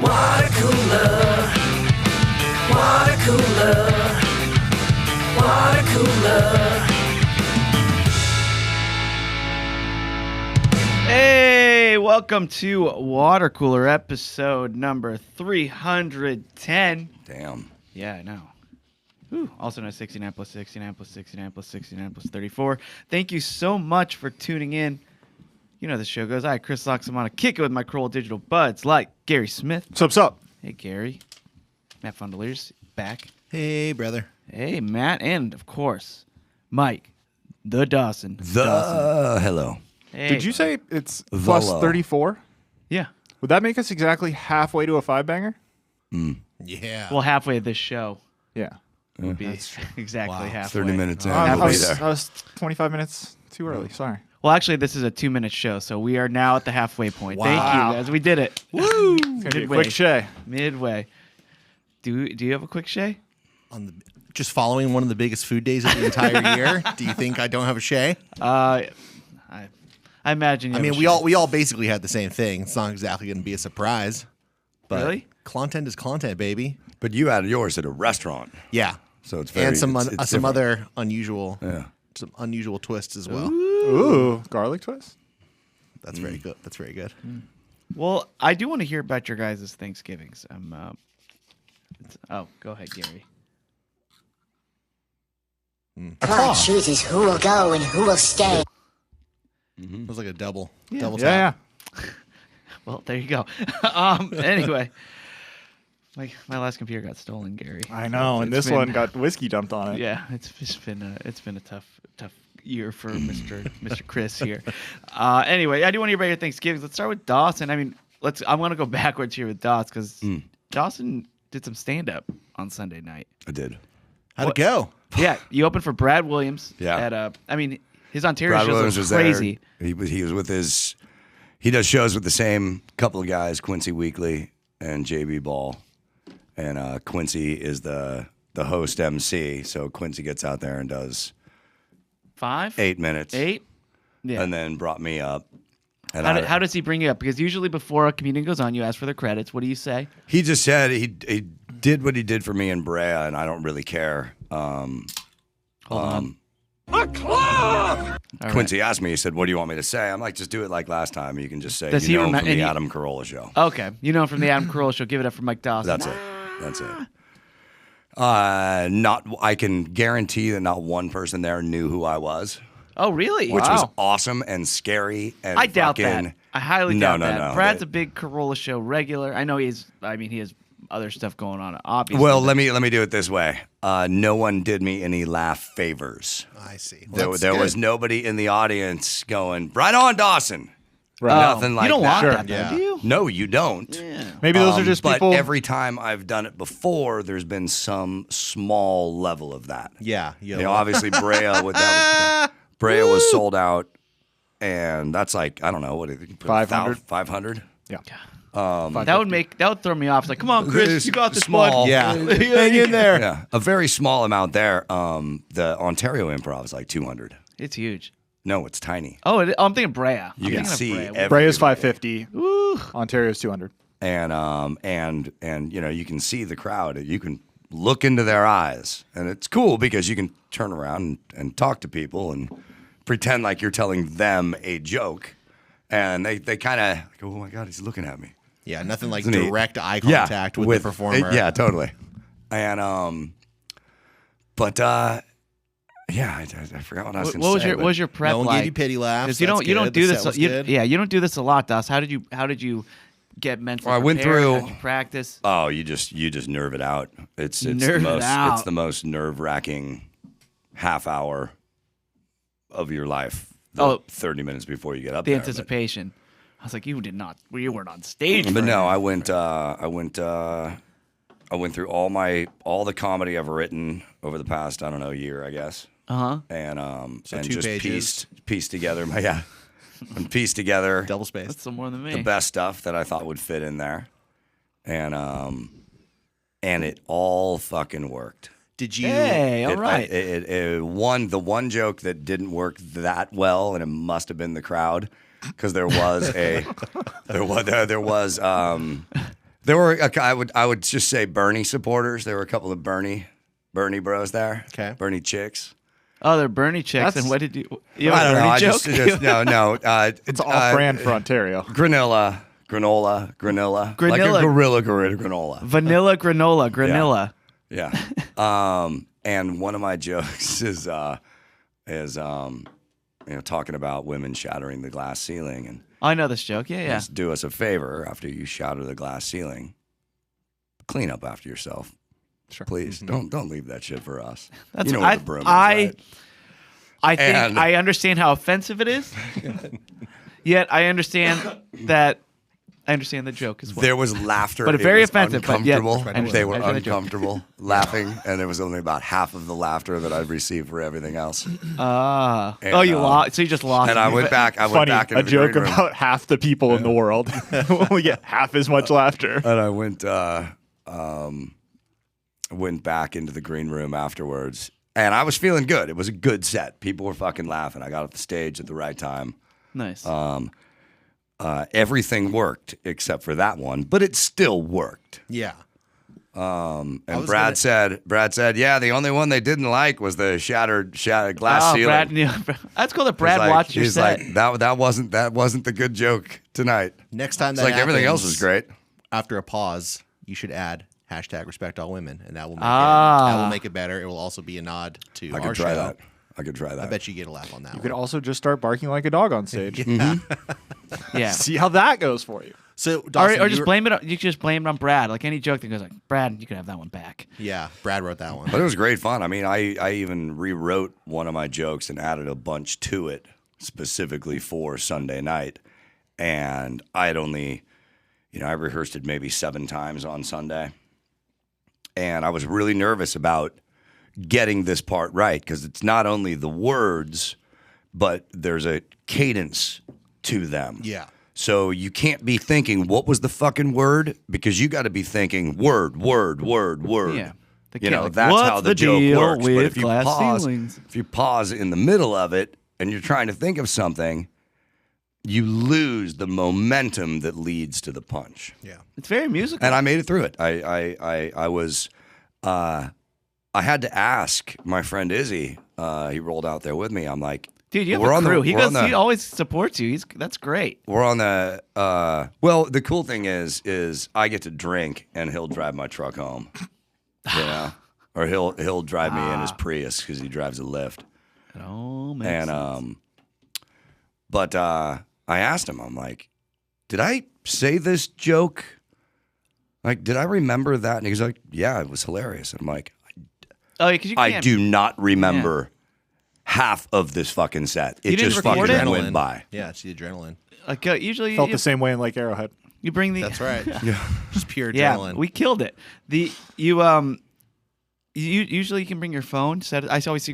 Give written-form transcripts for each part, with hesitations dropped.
Watercooler, watercooler, watercooler. Hey, welcome to Watercooler episode number 310. Damn. Yeah, I know. Ooh, also known as 69 plus 69 plus 69 plus 69 plus 34. Thank you so much for tuning in. You know the show goes. I, Chris Locks, I'm on a kick it with my Kroll Digital buds like Gary Smith. What's up? Hey, Gary. Matt Fundeliers back. Hey, brother. Hey, Matt. And, of course, Mike, the Dawson. Hello. Hey, Did you say it's The plus low. 34? Yeah. Would that make us exactly halfway to a five-banger? Yeah. Well, halfway of this show Yeah. would be exactly Wow. halfway. 30 minutes in. I We'll be there. was 25 minutes too early. Sorry. Well, actually, this is a 2-minute show, so we are now at the halfway point. Wow. Thank you, guys. We did it. It's going to be a Midway. quick shay. Midway. Do you have a quick shay? Just following one of the biggest food days of the entire year. Do you think I don't have a shay? I imagine you I have mean, a we shay. all basically had the same thing. It's not exactly going to be a surprise. But Really? content is content, baby. But you had yours at a restaurant, Yeah. so it's very And some it's some different. other unusual Yeah. some unusual twists as well. Ooh, garlic twist? That's very good. That's very good. Well, I do want to hear about your guys' Thanksgivings. Go ahead, Gary. God chooses who will go and who will stay. It was like a double Yeah, tap. yeah. Well, there you go. Anyway, my last computer got stolen, Gary. I know, and It's this one got whiskey dumped on it. Yeah, it's been a tough year for Mr. Chris here. Anyway, I do want to hear about your Thanksgivings. Let's start with Dawson. I mean, I want to go backwards here with Dawson because Dawson did some stand up on Sunday night. I did. How'd it go? Yeah, you opened for Brad Williams. Yeah. His Ontario Brad shows Williams was was crazy. there. He was with his. He does shows with the same couple of guys, Quincy Weekly and JB Ball, and Quincy is the host MC. So Quincy gets out there and does 5? 8 minutes, 8? Yeah. and then brought me up. And How does he bring you up? Because usually before a comedian goes on, you ask for their credits. What do you say? He just said he did what he did for me in Brea, and I don't really care. Hold on. Quincy asked me, he said, what do you want me to say? I'm like, just do it like last time. You can just say, Does you he know, remem- from and the he- Adam Carolla show. Okay. You know him from the Adam Carolla show. Give it up for Mike Dawson. That's it. I can guarantee that not one person there knew who I was, Oh, really? which was Wow. awesome and scary. And I doubt fucking, that. I highly No, doubt no, that. no. Brad's a big Carolla show regular. I know he has other stuff going on, obviously. Well, but- let me do it this way. No one did me any laugh favors. I see. There was nobody in the audience going, right on, Dawson. Right. Nothing like you don't that. want Sure. that, though, Yeah. do you? No, you don't. Yeah. Maybe those are just but people. every time I've done it before, there's been some small level of that. Yeah. You know, obviously Brea was sold out, and that's like, I don't know, what 500? 500? Yeah. That would throw me off. It's like, come on, Chris, It's you got this small. one. Yeah. Hang in there. Yeah, a very small amount there. The Ontario Improv is like 200. It's huge. No, it's tiny. I'm thinking Brea. You can see every- Brea's 550. Ooh. Ontario's 200. and you know, you can see the crowd. You can look into their eyes, and it's cool because you can turn around and talk to people and pretend like you're telling them a joke, and they kind of go, "Oh my God, he's looking at me." Yeah, nothing like Isn't he? direct eye contact with the performer. Yeah, totally. And yeah, I forgot what I was going to say. What was your prep No one like? gave you pity laughs. 'Cause you That's don't good. do The this. set was You good. don't do this a lot, Dawson. How did you get mentally Well, I went prepared? through- How did you practice? Oh, you just nerve it out. It's Nerve it out. It's the most nerve-wracking half hour of your life. Oh. 30 minutes before you get up The there. anticipation. I was like, you weren't on stage. But for no, it. I went through all the comedy I've written over the past, I don't know, year, I guess. Uh-huh. And So and 2 just pages. pieced together and pieced together Double spaced. That's some more than me. the best stuff that I thought would fit in there. And it all fucking worked. Did you? Hey, all right. The one joke that didn't work that well, and it must have been the crowd, because there was There were I would just say Bernie supporters. There were a couple of Bernie bros there. Okay. Bernie chicks. Oh, they're Bernie chicks. That's- And what did you have I a don't know. Bernie I joke? just no. It's off-brand for Ontario. Granola. Like a gorilla granola. Vanilla granola. Yeah. And one of my jokes is talking about women shattering the glass ceiling, and I know this joke. Yeah. just do us a favor after you shatter the glass ceiling. Clean up after yourself. Sure. Please don't leave that shit for us. That's you know where the broom is, right? I think And- I understand how offensive it is. Yet I understand that. I understand the joke as well. There was laughter, But it very was offensive, but yet- uncomfortable. I understand- They were I understand the joke. uncomfortable laughing, and it was only about half of the laughter that I've received for everything else. Oh, And, you lost. So you just lost. And I went back. Funny, into a the joke green room. about half the people in the world. We get half as much laughter. And I went back into the green room afterwards, and I was feeling good. It was a good set. People were fucking laughing. I got off the stage at the right time. Nice. Everything worked except for that one, but it still worked. Yeah. And was Brad said, yeah, the only one they didn't like was the shattered glass ceiling. Brad knew. That's cool that Brad He's like- watched your he's set. like, that wasn't the good joke tonight. Next time It's that like everything else was happens, great. After a pause, you should add #RespectAllWomen, and that will make it better. It will also be a nod to I our could try show. that. I could try that. I bet you get a laugh on that You one. could also just start barking like a dog on stage. Yeah. See how that goes for you. So, Or, Dawson, or you just were- blame it. You just blame it on Brad. Like any joke that goes like, Brad, you can have that one back. Yeah, Brad wrote that one. But it was great fun. I mean, I even rewrote one of my jokes and added a bunch to it specifically for Sunday night. And I had only, I rehearsed it maybe 7 times on Sunday. And I was really nervous about getting this part right because it's not only the words, but there's a cadence to them. Yeah. So you can't be thinking, what was the fucking word? Because you got to be thinking word. Yeah. That's what's how the the joke deal works. with But if you glass pause, ceilings? if you pause in the middle of it and you're trying to think of something, you lose the momentum that leads to the punch. Yeah. It's very musical. And I made it through it. I was, I had to ask my friend Izzy. He rolled out there with me. I'm like, Dude, you have we're a on the- crew. He we're on goes. the- He always supports you. That's great. we're on the well, the cool thing is I get to drink and he'll drive my truck home. Or he'll drive me in his Prius because he drives a Lyft. Oh man. And but I asked him, I'm like, did I say this joke? Like, did I remember that? And he's like, yeah, it was hilarious. And I'm like, Oh, because you I can't. do not remember half of this fucking set. It didn't just record fucking it? went by. Yeah, it's the adrenaline. Like usually Felt you, the same way in Lake Arrowhead. you bring the. That's right. Just pure Yeah, adrenaline. we killed it. You usually you can bring your phone. Set it. I always see.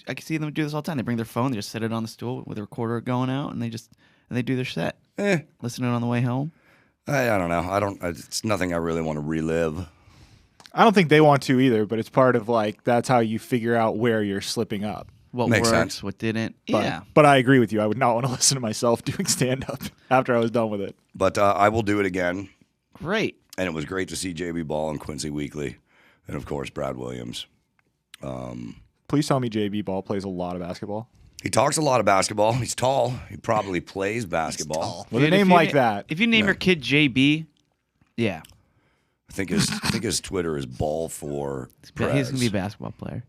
I can see them do this all the time. They bring their phone. They just set it on the stool with a recorder going out, and they do their set. Listen to it on the way home. I don't know. It's nothing I really want to relive. I don't think they want to either, but it's part of that's how you figure out where you're slipping up. What Makes works, sense. what didn't. But, Yeah. but I agree with you. I would not want to listen to myself doing stand up after I was done with it. But I will do it again. Great. And it was great to see JB Ball and Quincy Weekly. And of course, Brad Williams. Please tell me JB Ball plays a lot of basketball. He talks a lot of basketball. He's tall. He probably plays basketball. With a Dude, if name you like na- that. If you name your kid JB, yeah, I think his Twitter is Ball for he's Prez. gonna be a basketball player.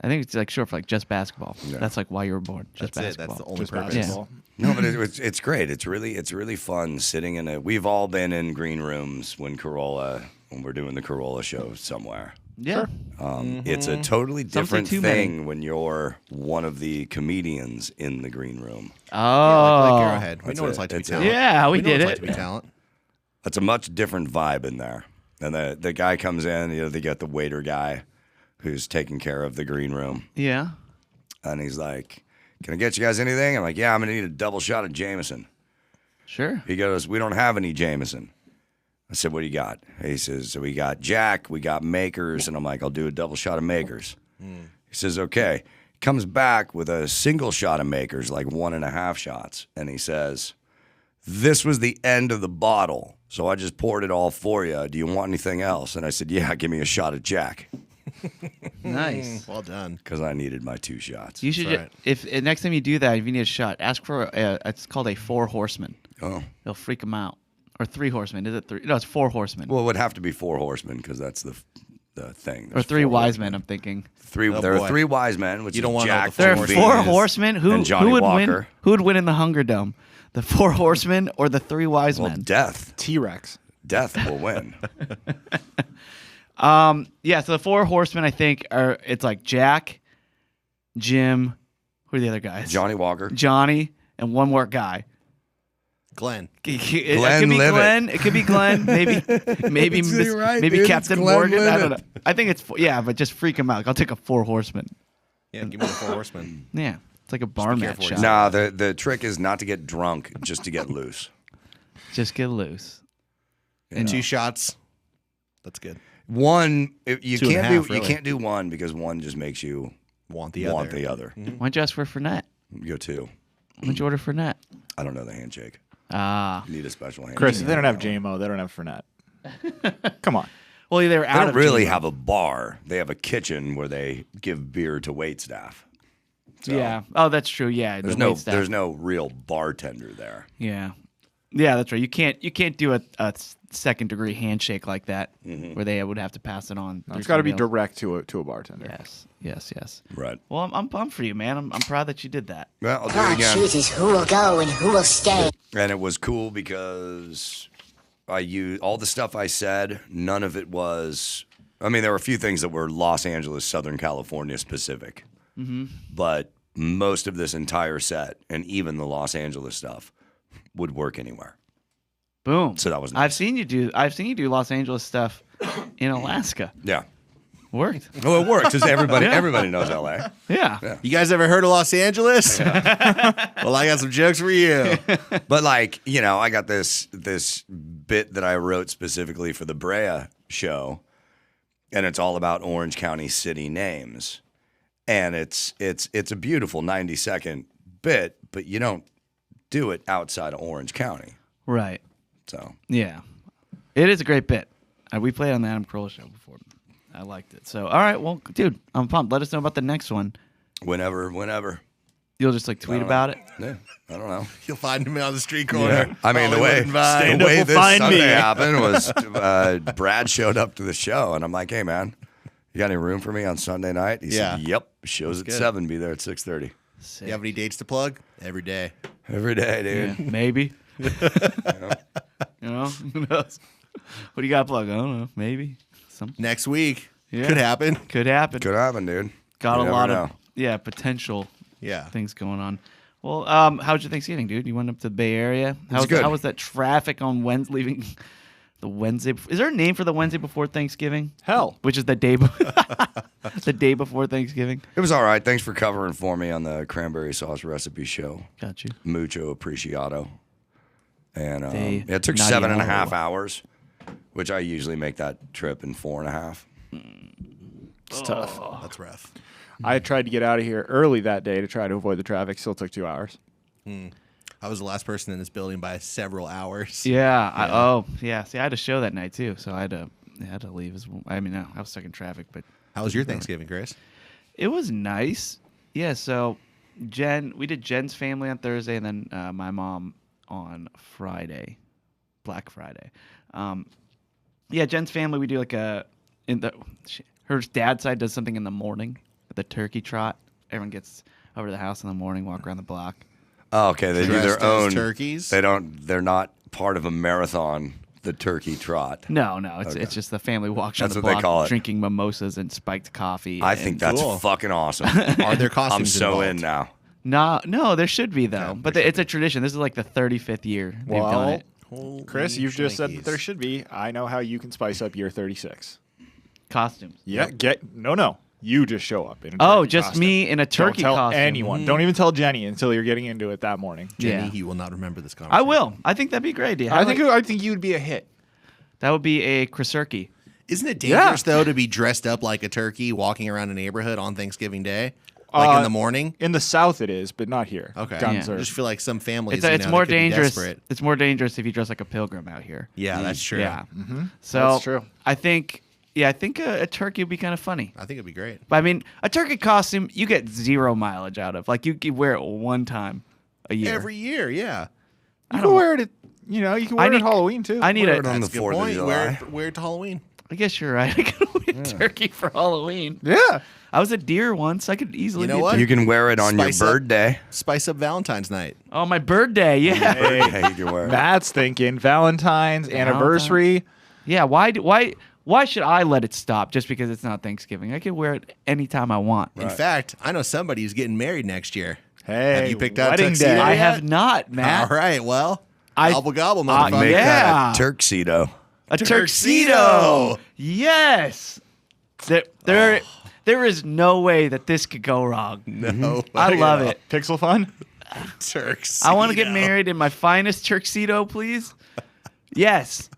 I think it's short for just basketball. Yeah. That's why you were born. Just That's it. basketball. That's the only Just purpose. basketball. No, but it's great. It's really fun sitting in a. We've all been in green rooms when we're doing the Corolla show somewhere. Yeah. It's a totally Some say different too many. thing when you're one of the comedians in the green room. Oh. Like Arrowhead. We That's know what it's it. like to be That's it. talent. Yeah, we know did what it's it. like to be talent. It's a much different vibe in there. And the guy comes in, they got the waiter guy who's taking care of the green room. Yeah. And he's like, can I get you guys anything? I'm like, yeah, I'm going to need a double shot of Jameson. Sure. He goes, we don't have any Jameson. I said, what do you got? He says, so we got Jack, we got Makers. And I'm like, I'll do a double shot of Makers. He says, okay. Comes back with a single shot of Makers, like 1.5 shots. And he says, this was the end of the bottle. So I just poured it all for you. Do you want anything else? And I said, yeah, give me a shot of Jack. Nice. Well done. Because I needed my 2 shots. You should, That's if next time you do that, if you need a shot, ask for it's called a 4 horsemen. Oh. It'll freak them out. Or 3 horsemen. Is it 3? No, it's 4 horsemen. Well, it would have to be 4 horsemen because that's the thing. Or There's 3 4 wise horsemen. men, I'm thinking. There boy. are 3 wise men, which You don't is wanna know Jack, the There four are Bean, 4 Beans horsemen. and Johnny would Walker. win? Who would win in the Hunger Dome? The 4 horsemen or the 3 wise Well, men? death. T-Rex. Death will win. Yeah, so the 4 horsemen, I think, it's like Jack, Jim, who are the other guys? Johnny Walker. Johnny, and one more guy. Glenn. It Glenn could be Livett. Glenn. It could be Glenn. Maybe You're right, maybe dude. It's Captain Glenn Morgan. I don't know. Livett. I think it's but just freak him out. I'll take a 4 horsemen. Yeah, give me the 4 horsemen. Yeah, it's like a bar mat careful what shot. you Nah, the trick is not to get drunk, just to get loose. Just get loose. And 2 shots. That's good. One, you 2 and a can't half, do really. you can't do one because one just makes you Want the want other. the other. Why don't you ask for Fernet? You go 2. Why don't you order Fernet? I don't know the handshake. Ah. You need a special handshake. Chris, if they don't have JMO, they don't have Fernet. Come on. Well, they were They out don't of really JMO. have a bar. They have a kitchen where they give beer to wait staff. So Yeah. Oh, that's true. Yeah. There's the no wait staff. there's no real bartender there. Yeah. Yeah, that's right. You can't do a second degree handshake like that where they would have to pass it on. No, through it's got to be somebody else. direct to a bartender. Yes. Right. Well, I'm pumped for you, man. I'm proud that you did that. Well, I'll do it God again. chooses who will go and who will stay. And it was cool because I used all the stuff I said. None of it was. I mean, there were a few things that were Los Angeles, Southern California specific, but most of this entire set and even the Los Angeles stuff would work anywhere. Boom. So that was I've nice. seen you do Los Angeles stuff in Alaska. Yeah. Worked. Well, it works because everybody knows LA. Yeah. You guys ever heard of Los Angeles? Well, I got some jokes for you. But like, I got this bit that I wrote specifically for the Brea show, and it's all about Orange County city names. And it's a beautiful 90-second bit, but you don't do it outside of Orange County. Right. So Yeah. It is a great bit. We played on the Adam Carolla show before. I liked it. So, all right. Well, dude, I'm pumped. Let us know about the next one. whenever. You'll just tweet about it. Yeah, I don't know. You'll find me on the street corner. I mean, the way Stand this Sunday happened was Brad showed up to the show, and I'm like, "Hey, man, you got any room for me on Sunday night?" He said, "Yep, show's at good. 7. Be there at 6:30 Sick. You have any dates to plug? Every day. every day, dude." Yeah, maybe. You know, who knows? What do you got plug? I don't know. Maybe. Next week. Yeah. Could happen. Could happen. Could happen, dude. Got You a never lot know. of potential Yeah. things going on. Well, how's your Thanksgiving, dude? You went up to the Bay Area. good. How was that traffic on Wednesday? Leaving the Wednesday. Is there a name for the Wednesday before Thanksgiving? Hell. Which is the day, the day before Thanksgiving. It was all right. Thanks for covering for me on the cranberry sauce recipe show. Got you. Mucho apreciado. And They it took not 7.5 even- hours, which I usually make that trip in 4.5. It's tough. That's rough. I tried to get out of here early that day to try to avoid the traffic. Still took 2 hours. I was the last person in this building by several hours. Yeah. See, I had a show that night too, so I had to leave. I was stuck in traffic, but How was your Thanksgiving, Chris? it was nice. Yeah. So we did Jen's family on Thursday, and then my mom on Friday, Black Friday. Yeah, Jen's family, we do like her dad's side does something in the morning, the turkey trot. Everyone gets over to the house in the morning, walk around the block. Oh, okay. They do Dressed their as own turkeys? They're not part of a marathon, the turkey trot. No, it's just the family walks around That's the what they block call it. drinking mimosas and spiked coffee. I think that's Cool. fucking awesome. Are there I'm costumes so involved? in now. No, there should be though. But it's a tradition. This is like the 35th year they've done it. Holy Chris, you've just said that shnikes. there should be. I know how you can spice up year 36. Costumes. Yeah, no. You just show up in a Oh, turkey just costume. me in a turkey Don't tell costume. anyone. Don't even tell Jenny until you're getting into it that morning. Jenny, Yeah. you will not remember this conversation. I will. I think that'd be a great idea. I think you'd be a hit. that would be a Krasurki. Isn't it dangerous, though, to be dressed up like a turkey walking around a neighborhood on Thanksgiving Day? Like in the morning? In the South, it is, but not here. Okay. Guns I are. just feel like some families, It's they more could be dangerous. desperate. It's more dangerous if you dress like a pilgrim out here. Yeah, that's true. Yeah. So That's true. I think a turkey would be kind of funny. I think it'd be great. But I mean, a turkey costume you get 0 mileage out of. Like you could wear it one time a year. Every year, yeah. You can wear it. You can wear it at Halloween too. I need Wear a. it on That's the a good 4th of point. July. Wear it to Halloween. I guess you're right. I could wear turkey for Halloween. Yeah. I was a deer once. I could easily. You know be a what? turkey. You can wear it on Spice your up- birthday. Spice up Valentine's night. Oh, my birthday. Yeah. Yeah, you can wear it. Matt's thinking Valentine's, anniversary. Yeah. Why should I let it stop just because it's not Thanksgiving? I can wear it anytime I want. In fact, I know somebody who's getting married next year. Hey, Have you picked out a wedding tuxedo day. yet? I have not, Matt. All right, well, I- gobble gobble, motherfucker. Make Yeah. that a tuxedo. A Tuxedo. tuxedo. Yes. There is no way that this could go wrong. No, I love it. Pixel fun. Turks. I want to get married in my finest tuxedo, please. Yes.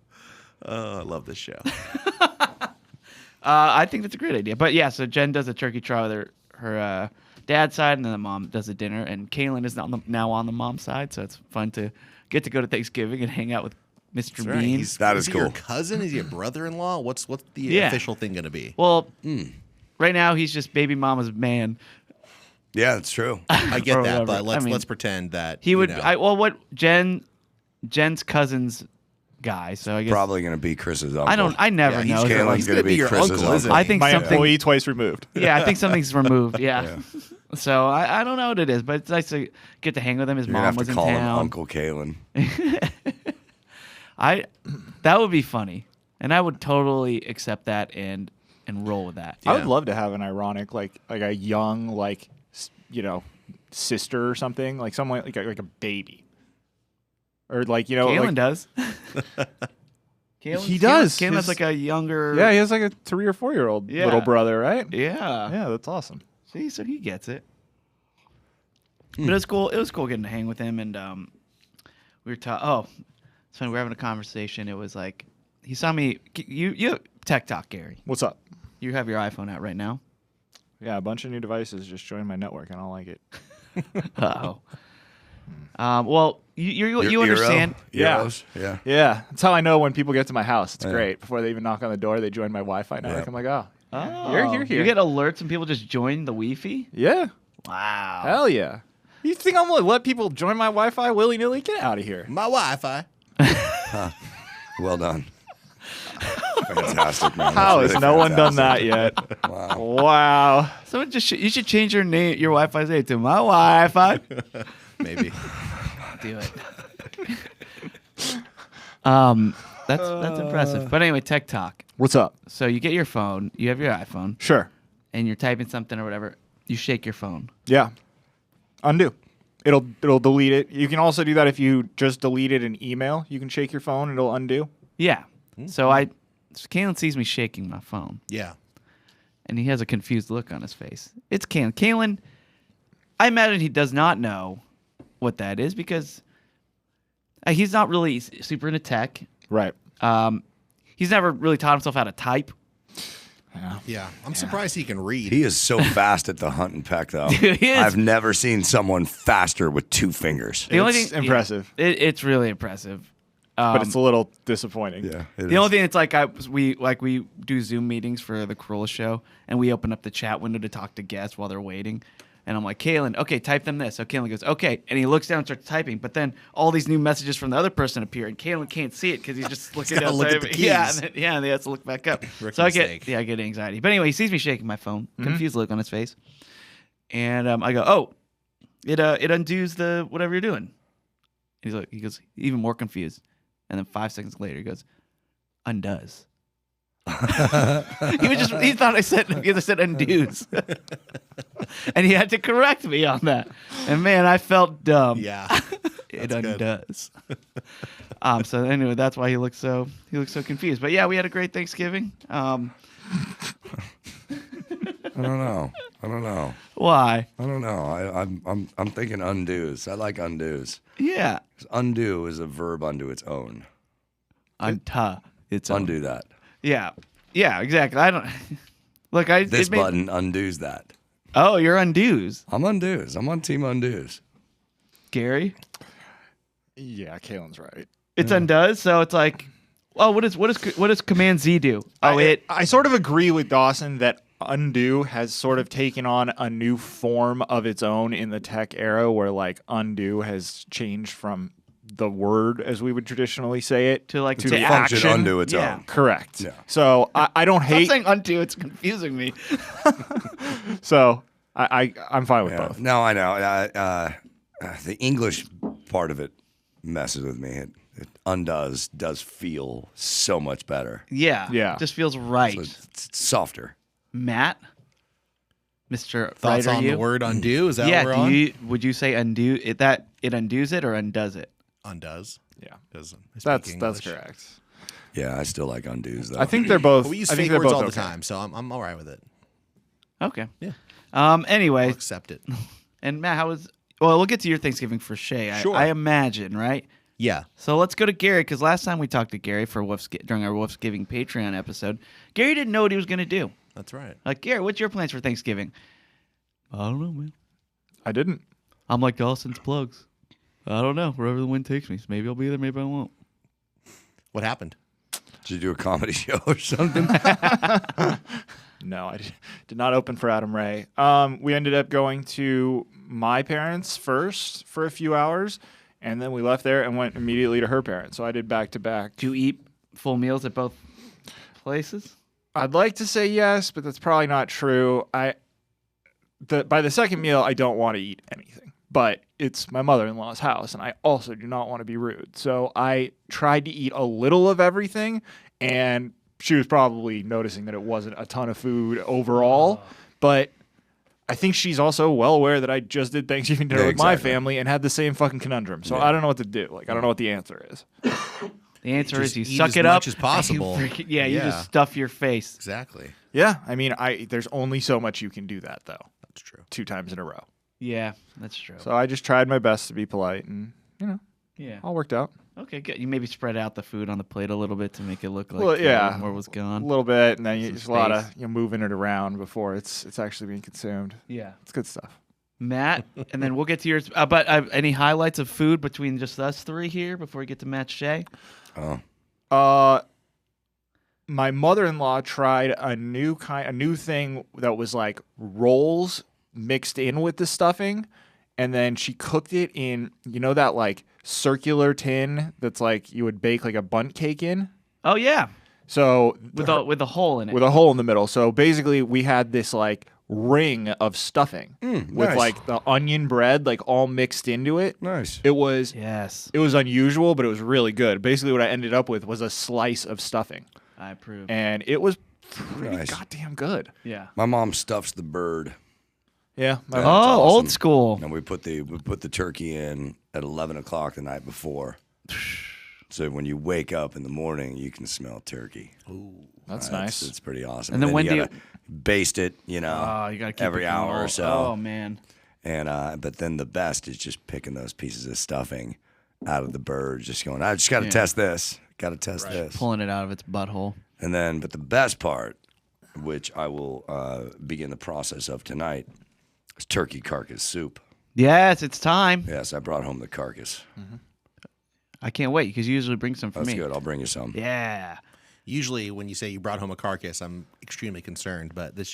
Oh, I love this show. I think that's a great idea. But yeah, so Jen does a turkey trot with her dad's side, and then the mom does a dinner. And Kaylin is now on the mom's side, so it's fun to get to go to Thanksgiving and hang out with Mr. Right. Bean. That is is he your cool. cousin? Is he your brother-in-law? What's the Yeah. official thing going to be? Well, right now he's just baby mama's man. Yeah, that's true. I get or that, whatever. but I mean, let's pretend that He would. You know, What Jen's cousin's guy. So I guess Probably going to be Chris's uncle. I never Yeah, he's know. Is it Kaylin's like- He's going gonna to be be your Chris's uncle, uncle. isn't I think My something. employee twice removed. Yeah, I think something's removed. Yeah. So I don't know what it is, but it's nice to get to hang with him. His You're going to mom have was to in call him town. Uncle Kaylin. That would be funny, and I would totally accept that and roll with that. I would love to have an ironic, like a young, sister or something, like someone like a baby, or Kaylin does. He does. Kalen's His- like a younger. Yeah, he has like a 3 or 4 year old Yeah. little brother, right? Yeah. Yeah, that's awesome. See, so he gets it. But it was cool. It was cool getting to hang with him, and we were talking. Oh, it's funny. We were having a conversation. It was like he saw me. You tech talk, Gary. What's up? You have your iPhone out right now. Yeah, a bunch of new devices just joined my network. I don't like it. Uh oh. Well, you Euro? understand. Yeah. Euros? Yeah. Yeah, that's how I know when people get to my house. It's great. Before they even knock on the door, they join my Wi-Fi network. Yeah. I'm like, oh, Oh, You're here. You get alerts and people just join the Wi-Fi. yeah, Wow. hell yeah. You think I'm gonna let people join my Wi-Fi willy nilly? Get out of here. my Wi-Fi. Well done. Fantastic, man. How That's has really no one done fantastic. that yet? Wow. Wow. Someone you should change your name, your Wi-Fi name to my Wi-Fi. Maybe. Do it. That's impressive. But anyway, tech talk. What's up? So you get your phone, you have your iPhone, Sure. and you're typing something or whatever. You shake your phone. Yeah. Undo. It'll delete it. You can also do that if you just deleted an email. You can shake your phone and it'll undo. Yeah. So Kalen sees me shaking my phone, Yeah. and he has a confused look on his face. It's Kalen. Kalen, I imagine he does not know what that is because he's not really super into tech. Right. He's never really taught himself how to type. Yeah. I'm surprised he can read. He is so fast at the hunt and peck, though. He is. I've never seen someone faster with 2 fingers. The only It's thing impressive. It's really impressive. But it's a little disappointing. Yeah. The only thing it's like we do Zoom meetings for the Corolla show, and we open up the chat window to talk to guests while they're waiting. And I'm like, Kalen, okay, type them this. So Kalen goes, okay, and he looks down and starts typing. But then all these new messages from the other person appear, and Kalen can't see it because he's just looking gotta down. look at the Yeah, keys. and then he has to look back up. Rookie So I mistake. get anxiety. But anyway, he sees me shaking my phone, confused look on his face, and I go, oh, it undoes the whatever you're doing. He goes even more confused, and then 5 seconds later he goes, undoes. He thought I said undoes. And he had to correct me on that. And man, I felt dumb. Yeah. It That's good. undoes. So anyway, that's why he looked so confused. But yeah, we had a great Thanksgiving. I don't know. Why? I don't know. I'm thinking undos. I like undos. Yeah. 'Cause undo is a verb unto its own. It's Undo that. Yeah. Yeah, exactly. I don't look, This button undoes that. Oh, you're undoes. I'm undoes. I'm on team undoes. Gary? Yeah, Kaylin's right. It's undoes, so it's like, well, what does Command Z do? Oh, I sort of agree with Dawson that undo has sort of taken on a new form of its own in the tech era, where like undo has changed from the word as we would traditionally say it to To the function action. undo its Yeah. own. Correct. Yeah. So I don't I'm hate. saying undo. It's confusing me. So I'm fine with Yeah. both. No, I know. The English part of it messes with me. It does feel so much better. Yeah. Yeah. Just feels right. So it's softer. Matt, Mr. Thoughts Writer, on you? the word undo? Is that Yeah. what we're on? Would you say undo it? That it undoes it or undoes it? Undoes. Yeah. Doesn't. That's correct. Yeah, I still like undos though. I think they're both. But we use I think fake they're words both all the okay. time, so I'm all right with it. Okay. Yeah. Anyway, I'll accept it. and Matt, how was? Well, we'll get to your Thanksgiving for Shay. Sure. I imagine, right? Yeah. So let's go to Gary, because last time we talked to Gary for during our Wolf's Giving Patreon episode, Gary didn't know what he was going to do. That's right. Like, Gary, what's your plans for Thanksgiving? I don't know, man. I didn't. I'm like Dawson's plugs. I don't know. Wherever the wind takes me. So maybe I'll be there, maybe I won't. What happened? Did you do a comedy show or something? No, I did not open for Adam Ray. We ended up going to my parents first for a few hours, and then we left there and went immediately to her parents. So I did back to back. Do you eat full meals at both places? I'd like to say yes, but that's probably not true. By the second meal, I don't want to eat anything. But it's my mother-in-law's house, and I also do not want to be rude. So I tried to eat a little of everything, and she was probably noticing that it wasn't a ton of food overall. But I think she's also well aware that I just did Thanksgiving dinner Yeah, with my exactly. family and had the same fucking conundrum. So Yeah. I don't know what to do. Like, I don't know what the answer is. The answer Just is you eat suck as it up. much as possible. and you you Yeah. just stuff your face. Exactly. Yeah, I mean, there's only so much you can do that, though, That's true. 2 times in a row. Yeah, that's true. So I just tried my best to be polite, and, yeah. all worked out. Okay, good. You maybe spread out the food on the plate a little bit to make it look like Well, yeah. more was A gone. little bit, and then Some there's a lot of space. moving it around before it's actually being consumed. Yeah. It's good stuff. Matt, and then we'll get to yours. But any highlights of food between just us three here before we get to Matt Shea? Oh, My mother-in-law tried a new thing that was like rolls mixed in with the stuffing, and then she cooked it in that like circular tin that's like you would bake like a bundt cake in. Oh yeah, So with a hole in it. with a hole in the middle. So basically, we had this like ring of stuffing with nice. like the onion bread like all mixed into it. nice. It was Yes, unusual, but it was really good. Basically, what I ended up with was a slice of stuffing, I approve. and it was pretty Nice. goddamn good. Yeah. My mom stuffs the bird. Yeah. Yeah. Oh, awesome. old school. And we put the turkey in at 11 o'clock the night before. So when you wake up in the morning, you can smell turkey. That's It's- nice. It's pretty awesome. And then when you do gotta baste it, Oh, you gotta keep every it hour cool. or so. Oh man. And but then the best is just picking those pieces of stuffing out of the bird, just going, I just got to test this. Got to test this. Pulling it out of its butthole. And then, but the best part, which I will begin the process of tonight, is turkey carcass soup. Yes, it's time. Yes, I brought home the carcass. I can't wait because you usually bring some for That's me. good. I'll bring you some. Yeah. Usually, when you say you brought home a carcass, I'm extremely concerned. But this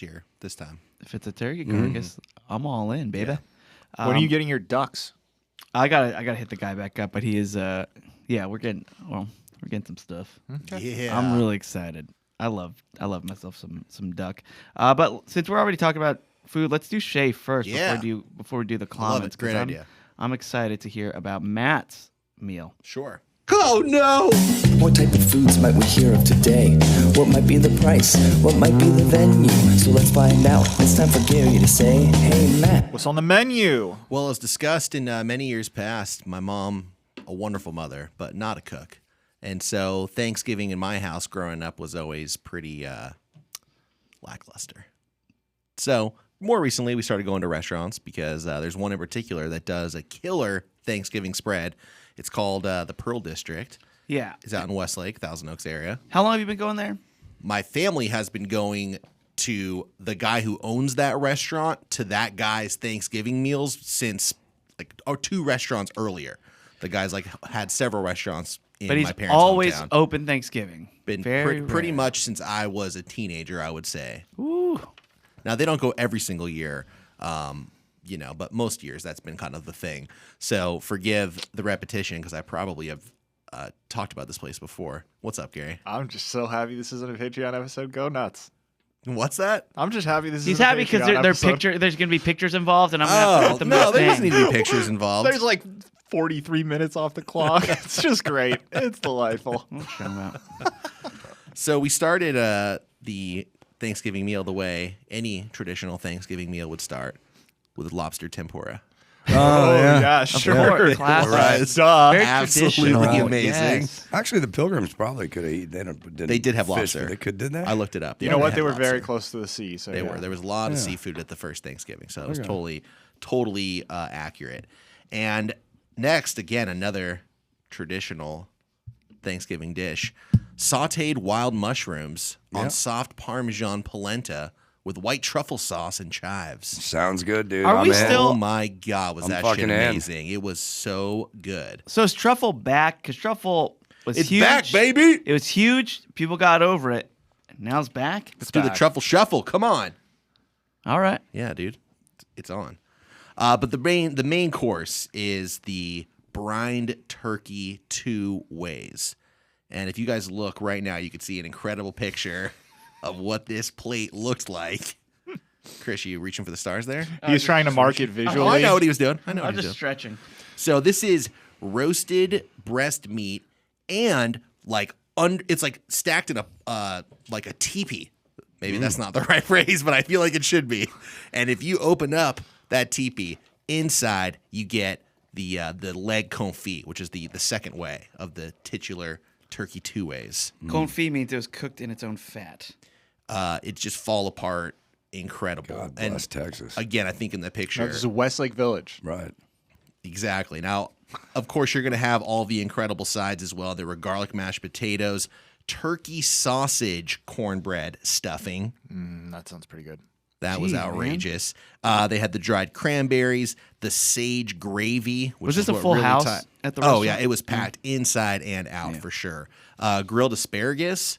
time, If it's a turkey carcass, I'm all in, baby. When are you getting your ducks? I gotta hit the guy back up, but he is we're getting some stuff. yeah, I'm really excited. I love myself some duck. But since we're already talking about food, let's do Shay first Yeah. before we do the love comments. it. Great 'cause idea. I'm excited to hear about Matt's meal. Sure. What type of foods might we hear of today? What might be the price? What might be the venue? So let's find out. It's time for Gary to say, hey Matt. What's on the menu? Well, as discussed in many years past, my mom, a wonderful mother, but not a cook. And so Thanksgiving in my house growing up was always pretty lackluster. So more recently, we started going to restaurants because there's one in particular that does a killer Thanksgiving spread. It's called the Pearl District. Yeah. It's out in Westlake, Thousand Oaks area. How long have you been going there? My family has been going to the guy who owns that restaurant to that guy's Thanksgiving meals since or 2 restaurants earlier. The guy's had several restaurants in But he's my parents' always hometown. open Thanksgiving. Been Very pretty rare. much since I was a teenager, I would say. Ooh. Now they don't go every single year, but most years that's been kind of the thing. So forgive the repetition because I probably have talked about this place before. What's up, Gary? I'm just so happy this isn't a Patreon episode. Go nuts. What's that? I'm just happy this is He's a happy because Patreon episode. there's going to be pictures involved, and I'm going to have to put them in no, the there doesn't thing. need to be pictures involved. There's 43 minutes off the clock. It's just great. It's delightful. Shut 'em out. So we started the Thanksgiving meal the way any traditional Thanksgiving meal would start, with lobster tempura. Oh, yeah, sure. course. Classic. Right. Duh. Very Absolutely traditional. amazing. Yes. Actually, the Pilgrims probably could have eaten. They did have fish, lobster. but They could, did they? I looked it up. You know what? had They were lobster. very close to the sea. So They yeah. were. There was a lot of seafood at the first Thanksgiving, so it was totally accurate. And next, again, another traditional Thanksgiving dish: sautéed wild mushrooms on soft Parmesan polenta with white truffle sauce and chives. Sounds good, dude. Are I'm we in. still- Oh my God, was I'm that shit fucking in. amazing? It was so good. So is truffle back? Because truffle was It's huge. back, baby. It was huge. People got over it. And now it's back. Let's do the truffle shuffle. Come on. All right. Yeah, dude, it's on. But the main course is the brined turkey 2 ways. And if you guys look right now, you can see an incredible picture of what this plate looks like. Chris, you reaching for the stars there? He's trying to mark it visually. Oh, I know what he was doing. I know what I'm he was just doing. stretching. So this is roasted breast meat and it's stacked in a teepee. Maybe that's not the right phrase, but I feel like it should be. And if you open up that teepee, inside you get the leg confit, which is the second way of the titular turkey 2 ways. Confit means it was cooked in its own fat. It just fall apart, incredible. God and bless Texas. again, I think in the picture, This is Westlake Village. Right. exactly. Now, of course, you're going to have all the incredible sides as well. There were garlic mashed potatoes, turkey sausage, cornbread stuffing. That sounds pretty good. That was Gee, man. outrageous. They had the dried cranberries, the sage gravy. Which Was this is a what full really house at the Oh yeah, restaurant? it was packed inside and out for sure. Grilled asparagus,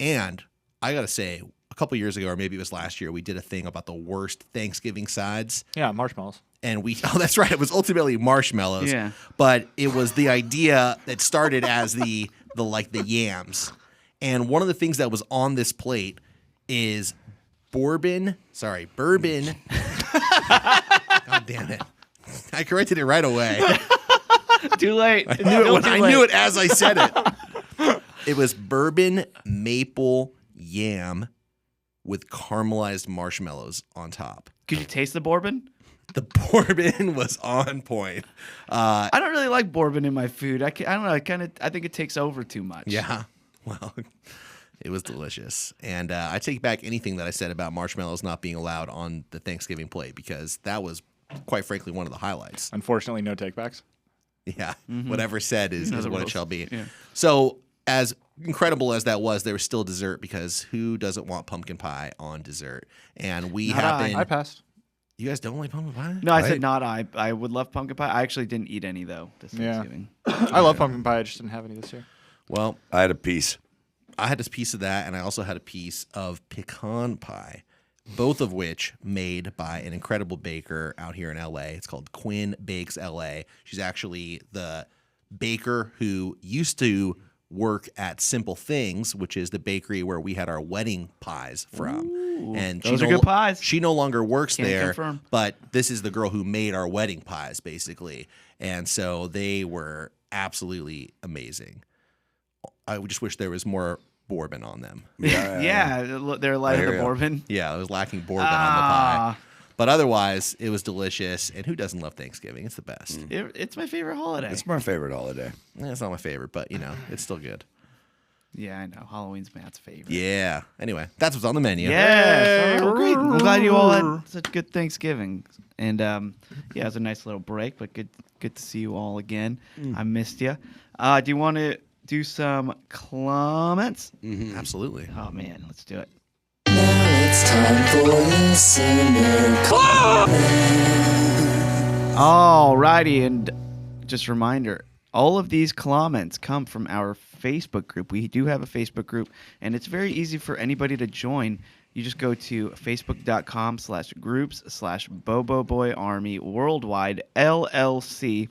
and I gotta say, a couple years ago, or maybe it was last year, we did a thing about the worst Thanksgiving sides. Yeah, marshmallows. And that's right, it was ultimately marshmallows. Yeah. But it was the idea that started as the yams. And one of the things that was on this plate is bourbon. God damn it. I corrected it right away. Too late. I knew it as I said it. It was bourbon maple yam with caramelized marshmallows on top. Could you taste the bourbon? The bourbon was on point. I don't really like bourbon in my food. I don't know. I think it takes over too much. Yeah. Well, it was delicious. And I take back anything that I said about marshmallows not being allowed on the Thanksgiving plate because that was, quite frankly, one of the highlights. Unfortunately, no takebacks. Yeah. Whatever said is know the what it rules. shall be. Yeah. So, as incredible as that was, there was still dessert because who doesn't want pumpkin pie on dessert? And we Not happened. I passed. You guys don't like pumpkin pie? No, I Right. said not I. I would love pumpkin pie. I actually didn't eat any though this Yeah. Thanksgiving. I love pumpkin pie. I just didn't have any this year. Well, I had a piece. I had a piece of that, and I also had a piece of pecan pie, both of which made by an incredible baker out here in LA. It's called Quinn Bakes LA. She's actually the baker who used to work at Simple Things, which is the bakery where we had our wedding pies from. And those are good pies. She no longer works Can't there, confirm. but this is the girl who made our wedding pies, basically. And so they were absolutely amazing. I just wish there was more bourbon on them. Yeah, they're like hear the ya. bourbon. Yeah, it was lacking bourbon on the pie. Ah, But otherwise, it was delicious. And who doesn't love Thanksgiving? It's the best. it's my favorite holiday. It's my favorite holiday. It's not my favorite, but, it's still good. Yeah, I know. Halloween's Matt's favorite. Yeah. Anyway, that's what's on the menu. Yeah. So great. I'm glad you all had such good Thanksgiving. And it was a nice little break, but good to see you all again. I missed you. Do you want to do some comments? Absolutely. Oh man, let's do it. Now It's time for listener Alrighty, and just a reminder, all of these comments come from our Facebook group. We do have a Facebook group, and it's very easy for anybody to join. You just go to facebook.com/groups/BoboBoyArmy Worldwide LLC.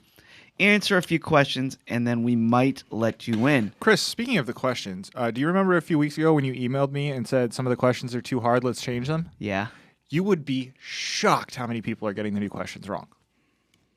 Answer a few questions, and then we might let you in. Chris, speaking of the questions, do you remember a few weeks ago when you emailed me and said some of the questions are too hard, let's change them? Yeah. You would be shocked how many people are getting the new questions wrong.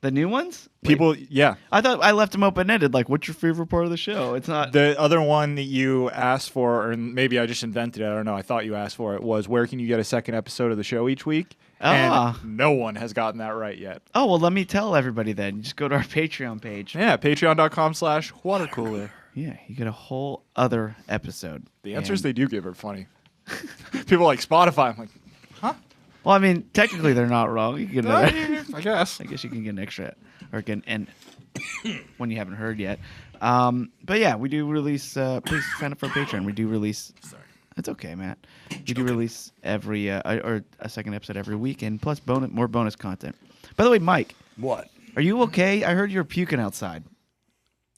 The new ones? People, yeah. I thought I left them open-ended. Like, what's your favorite part of the show? It's not... The other one that you asked for, or maybe I just invented it, I don't know, I thought you asked for it, was where can you get a second episode of the show each week? Ah. And no one has gotten that right yet. Oh, well, let me tell everybody then. Just go to our Patreon page. Yeah, patreon.com/watercooler. Yeah, you get a whole other episode. The answers they do give are funny. People like Spotify, I'm like, huh? Well, I mean, technically they're not wrong. You can get another... I guess. I guess you can get an extra, or get an one you haven't heard yet. But yeah, we do release. Please sign up for Patreon. We do release. Sorry, it's okay, Matt. We do release every or a second episode every week, and plus more bonus content. By the way, Mike, What? are you okay? I heard you were puking outside.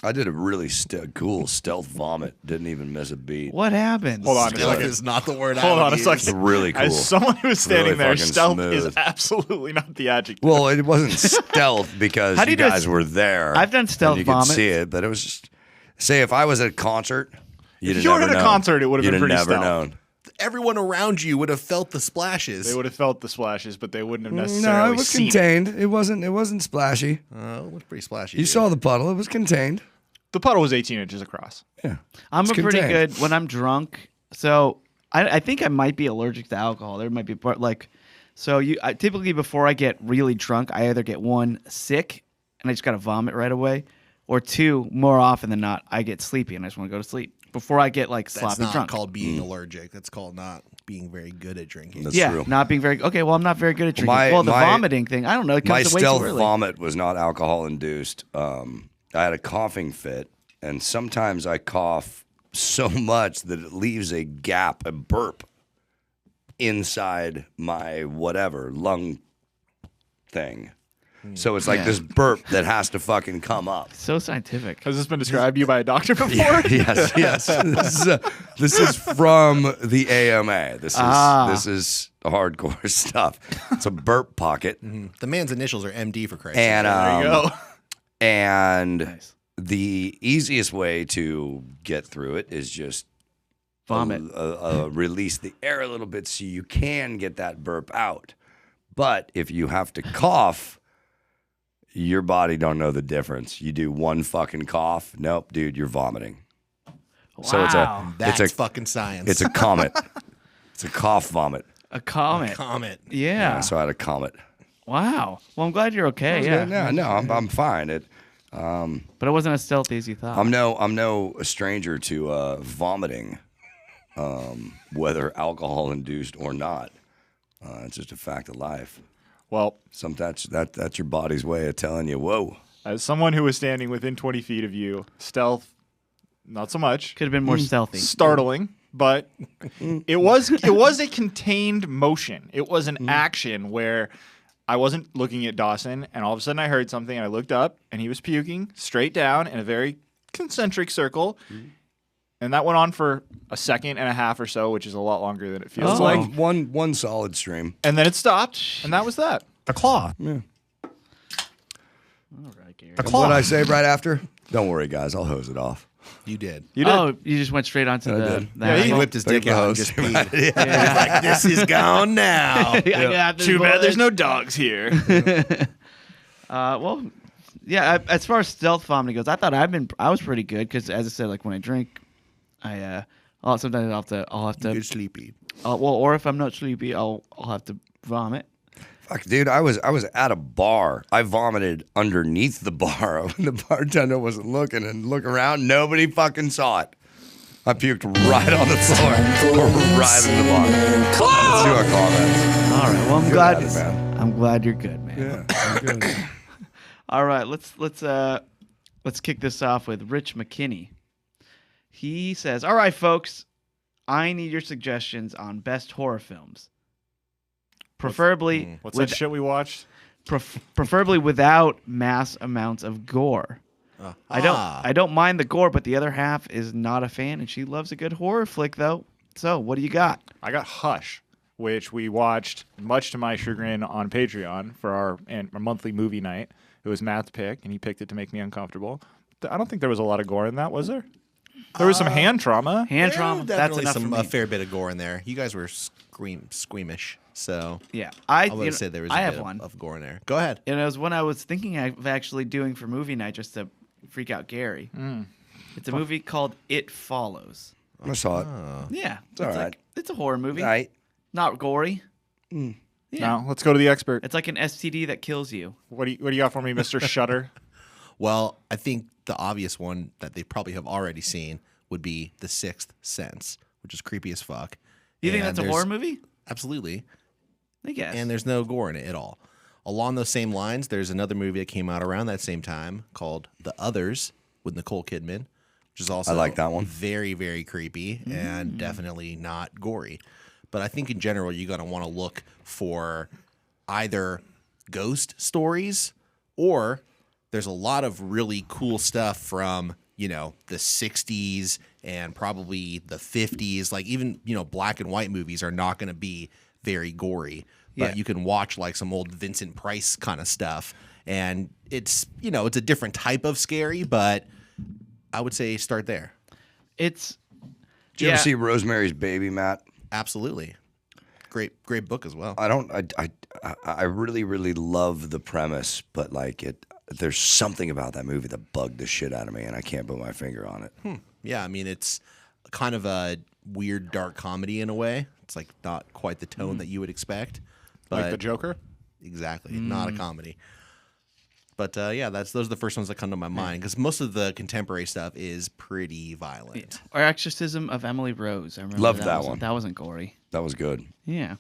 I did a really cool stealth vomit. Didn't even miss a beat. What happened? Hold on a Stealth second. is not the word. Hold I on would a second. use. Really cool. As someone who is standing Really there, fucking stealth is smooth. absolutely not the adjective. Well, it wasn't stealth because How do you you do guys were there. I've done stealth and you vomit. could see it, but it was just. Say if I was at a concert, you'd If have you were never at a known. concert, it would have You'd been pretty never stealth. known. Everyone around you would have felt the splashes. They would have felt the splashes, but they wouldn't have No, necessarily it was seen it. contained. It wasn't splashy. It looked pretty splashy. You too. saw the puddle. It was contained. The puddle was 18 inches across. Yeah. I'm It's a pretty contained. good when I'm drunk. So I think I might be allergic to alcohol. There might be part like, so typically before I get really drunk, I either get one sick and I just gotta vomit right away, or two, more often than not, I get sleepy and I just want to go to sleep before I get like That's sloppy not drunk. called being allergic. That's called not being very good at drinking. That's yeah, true. not being very okay. Well, I'm not very good at drinking. My- the my- vomiting thing, I don't know. It My comes way stealth too early. vomit was not alcohol induced. I had a coughing fit, and sometimes I cough so much that it leaves a gap, a burp, inside my whatever lung thing. So it's like Yeah. this burp that has to fucking come up. So scientific. Has this been described to you by a doctor before? Yes. This is from the AMA. This is hardcore stuff. It's a burp pocket, The man's initials are MD for Christ's and sake. There you go. and Nice. the easiest way to get through it is just Vomit. release the air a little bit so you can get that burp out. But if you have to cough, your body don't know the difference. You do one fucking cough, nope, dude, you're vomiting. So Wow. That's fucking science. it's a comet. It's a cough vomit. A comet. comet. Yeah. So I had a comet. Wow. Well, I'm glad you're okay. Yeah. No, I'm fine. But it wasn't as stealthy as you thought. I'm no stranger to vomiting, whether alcohol induced or not. It's just a fact of life. Well, Sometimes that's your body's way of telling you, whoa. as someone who was standing within 20 feet of you, stealth, not so much. Could have been more stealthy. Startling, but it was a contained motion. It was an action where I wasn't looking at Dawson, and all of a sudden I heard something, and I looked up, and he was puking straight down in a very concentric circle. And that went on for a second and a half or so, which is a lot longer than it feels Oh. like. One solid stream. And then it stopped, and that was that. A claw. All right, Gary. What did I say right after? Don't worry, guys. I'll hose it off. You did. You did. Oh, you just went straight onto the. did. the Yeah, he He asphalt? whipped his Thank dick the out and host. just peed. Yeah. Like, this is gone now. Yeah, this Too bad bullet. there's no dogs here. Well, yeah. As far as stealth vomiting goes, I thought I was pretty good because, as I said, like when I drink, sometimes I'll have to. You're sleepy. Or if I'm not sleepy, I'll have to vomit. Fuck, dude, I was at a bar. I vomited underneath the bar when the bartender wasn't looking, and look around, nobody fucking saw it. I puked right on the floor or right in the bar. Let's do our comments. All right. Well, I'm Good glad. at it, man. I'm glad you're good, man. Yeah, I'm good. All right. Let's kick this off with Rich McKinney. He says, "All right, folks, I need your suggestions on best horror films. preferably What's that shit we watched? preferably without mass amounts of gore. I don't mind the gore, but the other half is not a fan, and she loves a good horror flick, though. So, what do you got? I got Hush, which we watched, much to my chagrin, on Patreon for our monthly movie night. It was Matt's pick, and he picked it to make me uncomfortable. I don't think there was a lot of gore in that, was there? There was some hand trauma. Hand trauma. That's Definitely enough for me. a fair bit of gore in there. You guys were squeamish, so Yeah, I would say there was I a have bit one. of gore in there. Go ahead. And it was one I was thinking of actually doing for movie night just to freak out Gary. It's a movie called It Follows. I saw it. Yeah, it's all right. like it's a horror movie. Right. Not gory. Yeah. Now, let's go to the expert. It's like an STD that kills you. What do you got for me, Mr. Shutter? Well, I think the obvious one that they probably have already seen would be The Sixth Sense, which is creepy as fuck. You think And that's a there's- horror movie? Absolutely. I guess. And there's no gore in it at all. Along those same lines, there's another movie that came out around that same time called The Others with Nicole Kidman, which is also I like that one. very, very creepy and definitely not gory. But I think in general, you're going to want to look for either ghost stories or there's a lot of really cool stuff from, the 60s and probably the 50s. Like even, black and white movies are not going to be very gory. But Yeah. you can watch like some old Vincent Price kind of stuff. And it's, it's a different type of scary, but I would say start there. It's Did you ever see Rosemary's Baby, Matt? Absolutely. Great book as well. I really, really love the premise, but there's something about that movie that bugged the shit out of me, and I can't put my finger on it. Yeah, I mean, it's kind of a weird dark comedy in a way. It's like not quite the tone that you would expect. But Like the Joker? Exactly, not a comedy. But yeah, those are the first ones that come to my mind because most of the contemporary stuff is pretty violent. Or Exorcism of Emily Rose. I remember Loved that one. That wasn't gory. That was good. Yeah.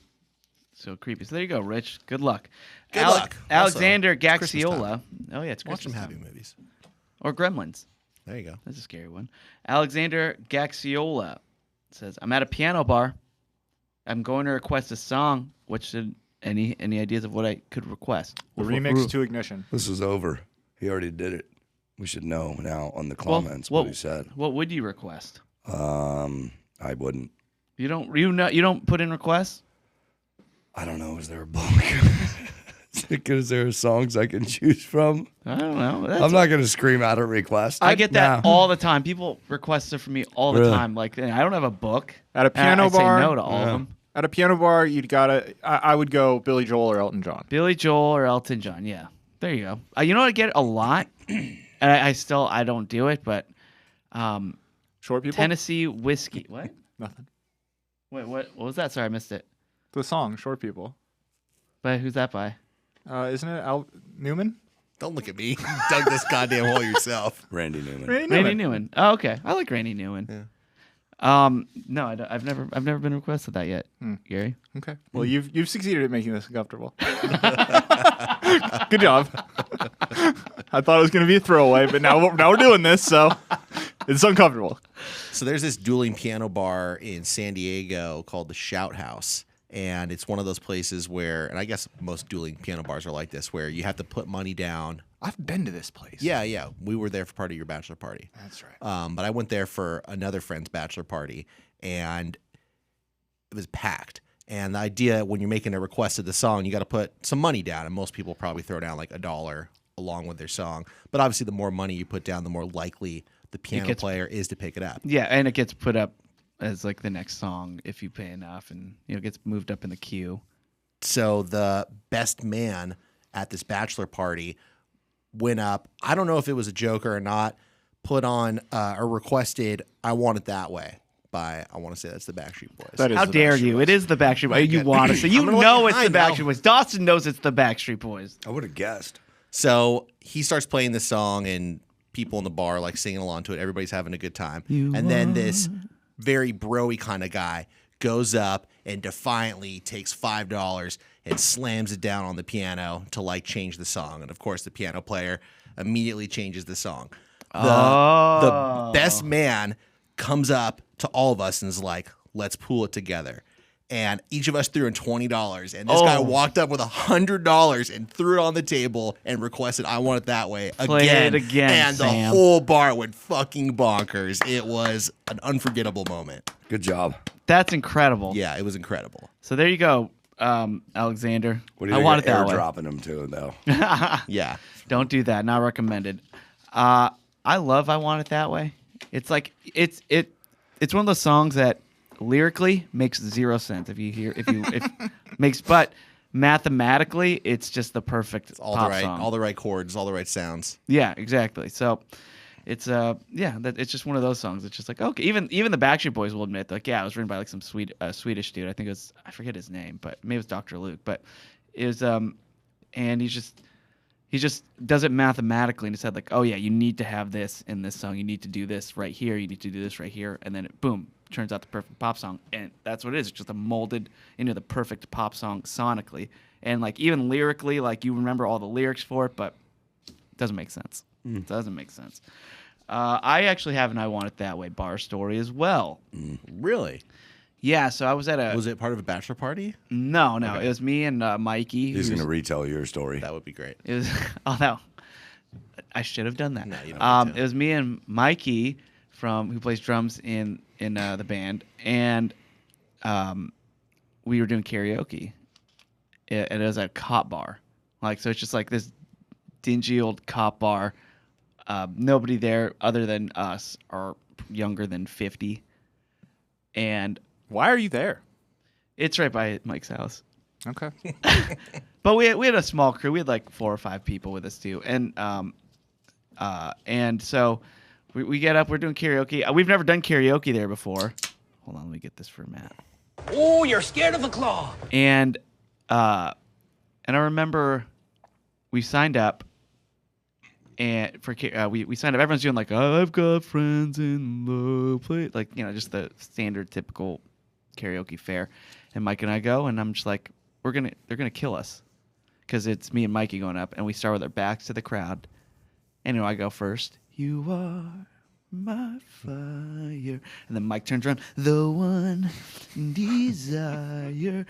So creepy. So there you go, Rich. Good luck. Good luck. Alexander Also, it's Christmas Gaxiola. Oh yeah, it's Watch some Christmas happy time. movies. Or Gremlins. There you go. That's a scary one. Alexander Gaxiola says, "I'm at a piano bar. I'm going to request a song. What should any ideas of what I could request?" The remix to Ignition. This is over. He already did it. We should know now on the comments what he said. What would you request? I wouldn't. You don't put in requests? I don't know. Is there a book? Is there songs I can choose from? I don't know. I'm not going to scream out a request. I get that Nah. all the time. People request it from me all the Really? time. Like, I don't have a book. At a piano I bar? say no to all of them. At a piano bar, I would go Billy Joel or Elton John. Billy Joel or Elton John. Yeah, there you go. You know what I get a lot, and I don't do it, but Short people? Tennessee whiskey. What? Nothing. Wait, what was that? Sorry, I missed it. The song, Short People. But who's that by? Isn't it Al Newman? Don't look at me. You dug this goddamn hole yourself. Randy Newman. Randy Newman. Oh, okay. I like Randy Newman. Yeah. No, I've never been requested that yet, Gary. Okay. Well, you've succeeded at making this uncomfortable. Good job. I thought it was going to be a throwaway, but now we're doing this, so it's uncomfortable. So there's this dueling piano bar in San Diego called the Shout House. And it's one of those places where, and I guess most dueling piano bars are like this, where you have to put money down. I've been to this place. Yeah. We were there for part of your bachelor party. That's right. But I went there for another friend's bachelor party, and it was packed. And the idea when you're making a request of the song, you got to put some money down. And most people probably throw down like $1 along with their song. But obviously, the more money you put down, the more likely the piano player is to pick it up. Yeah, and it gets put up as like the next song if you pay enough, and it gets moved up in the queue. So the best man at this bachelor party went up. I don't know if it was a joker or not. Put on or requested "I Want It That Way" by, I want to say that's the Backstreet Boys. That is How the dare Backstreet you? Boys. It is the Backstreet Boys. You want to say you I'm gonna know look it's the behind Backstreet now. Boys. Dawson knows it's the Backstreet Boys. I would have guessed. So he starts playing this song, and people in the bar like singing along to it. Everybody's having a good time. And then this very bro-y kind of guy goes up and defiantly takes $5 and slams it down on the piano to like change the song. And of course, the piano player immediately changes the song. The best man comes up to all of us and is like, "Let's pool it together." and each of us threw in $20. And this guy walked up with $100 and threw it on the table and requested, "I want it that way." Play it again, and Sam. the whole bar went fucking bonkers. It was an unforgettable moment. Good job. That's incredible. Yeah, it was incredible. So there you go, Alexander. What do you I think want it of that way. airdropping them to, though? Yeah. Don't do that. Not recommended. I love "I Want It That Way." It's like it's one of those songs that lyrically makes zero sense but mathematically it's just the perfect All pop the right, song. all the right chords, all the right sounds. Yeah, exactly. So it's it's just one of those songs. It's just like, okay, even the Backstreet Boys will admit, like, yeah, it was written by like some Swedish dude. I think I forget his name, but maybe it was Dr. Luke. But it was and he just does it mathematically and he said, like, oh yeah, you need to have this in this song. You need to do this right here. You need to do this right here, and then it boom turns out the perfect pop song. And that's what it is. It's just molded into the perfect pop song sonically, and like even lyrically, like you remember all the lyrics for it, but it doesn't make sense. It doesn't make sense. I actually have an "I Want It That Way" bar story as well. Really? Yeah, so I was at Was it part of a bachelor party? No, it was me and Mikey. He's who's- going to retell your story. That would be great. It was no, I should have done that. No, you don't need to. It was me and Mikey who plays drums in the band, and we were doing karaoke, and it was at a cop bar, like so it's just like this dingy old cop bar. Nobody there other than us are younger than 50, and Why are you there? it's right by Mike's house. Okay. But we had a small crew. We had like 4 or 5 people with us too, and so we get up. We're doing karaoke. We've never done karaoke there before. Hold on, let me get this for Matt. Oh, you're scared of a claw. And I remember we signed up, and we signed up. Everyone's doing like, "I've got friends in the place," like just the standard typical karaoke fare. And Mike and I go, and I'm just like, they're gonna kill us, because it's me and Mikey going up, and we start with our backs to the crowd. And I go first. You are my fire, and then Mike turns around. The one desire,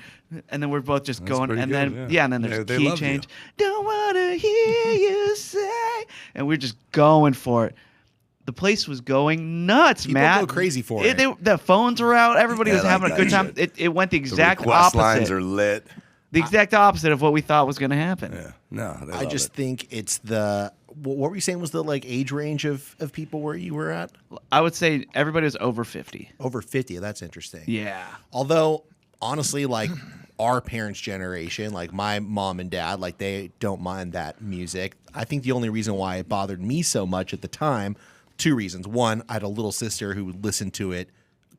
and then we're both just going, pretty and good, then yeah. and then there's Yeah, a they key love you. change. Don't wanna hear you say, and we're just going for it. The place was going nuts, People Matt. go crazy for it. The phones were out. Everybody Yeah, was like having a that good time. shit. It went the The exact request opposite. lines are lit. The exact opposite of what we thought was going to happen. Yeah. No, they I love just it. think it's what were you saying was the like age range of people where you were at? I would say everybody was over 50. Over 50. That's interesting. Yeah. Although, honestly, like our parents' generation, like my mom and dad, like they don't mind that music. I think the only reason why it bothered me so much at the time, 2 reasons. One, I had a little sister who would listen to it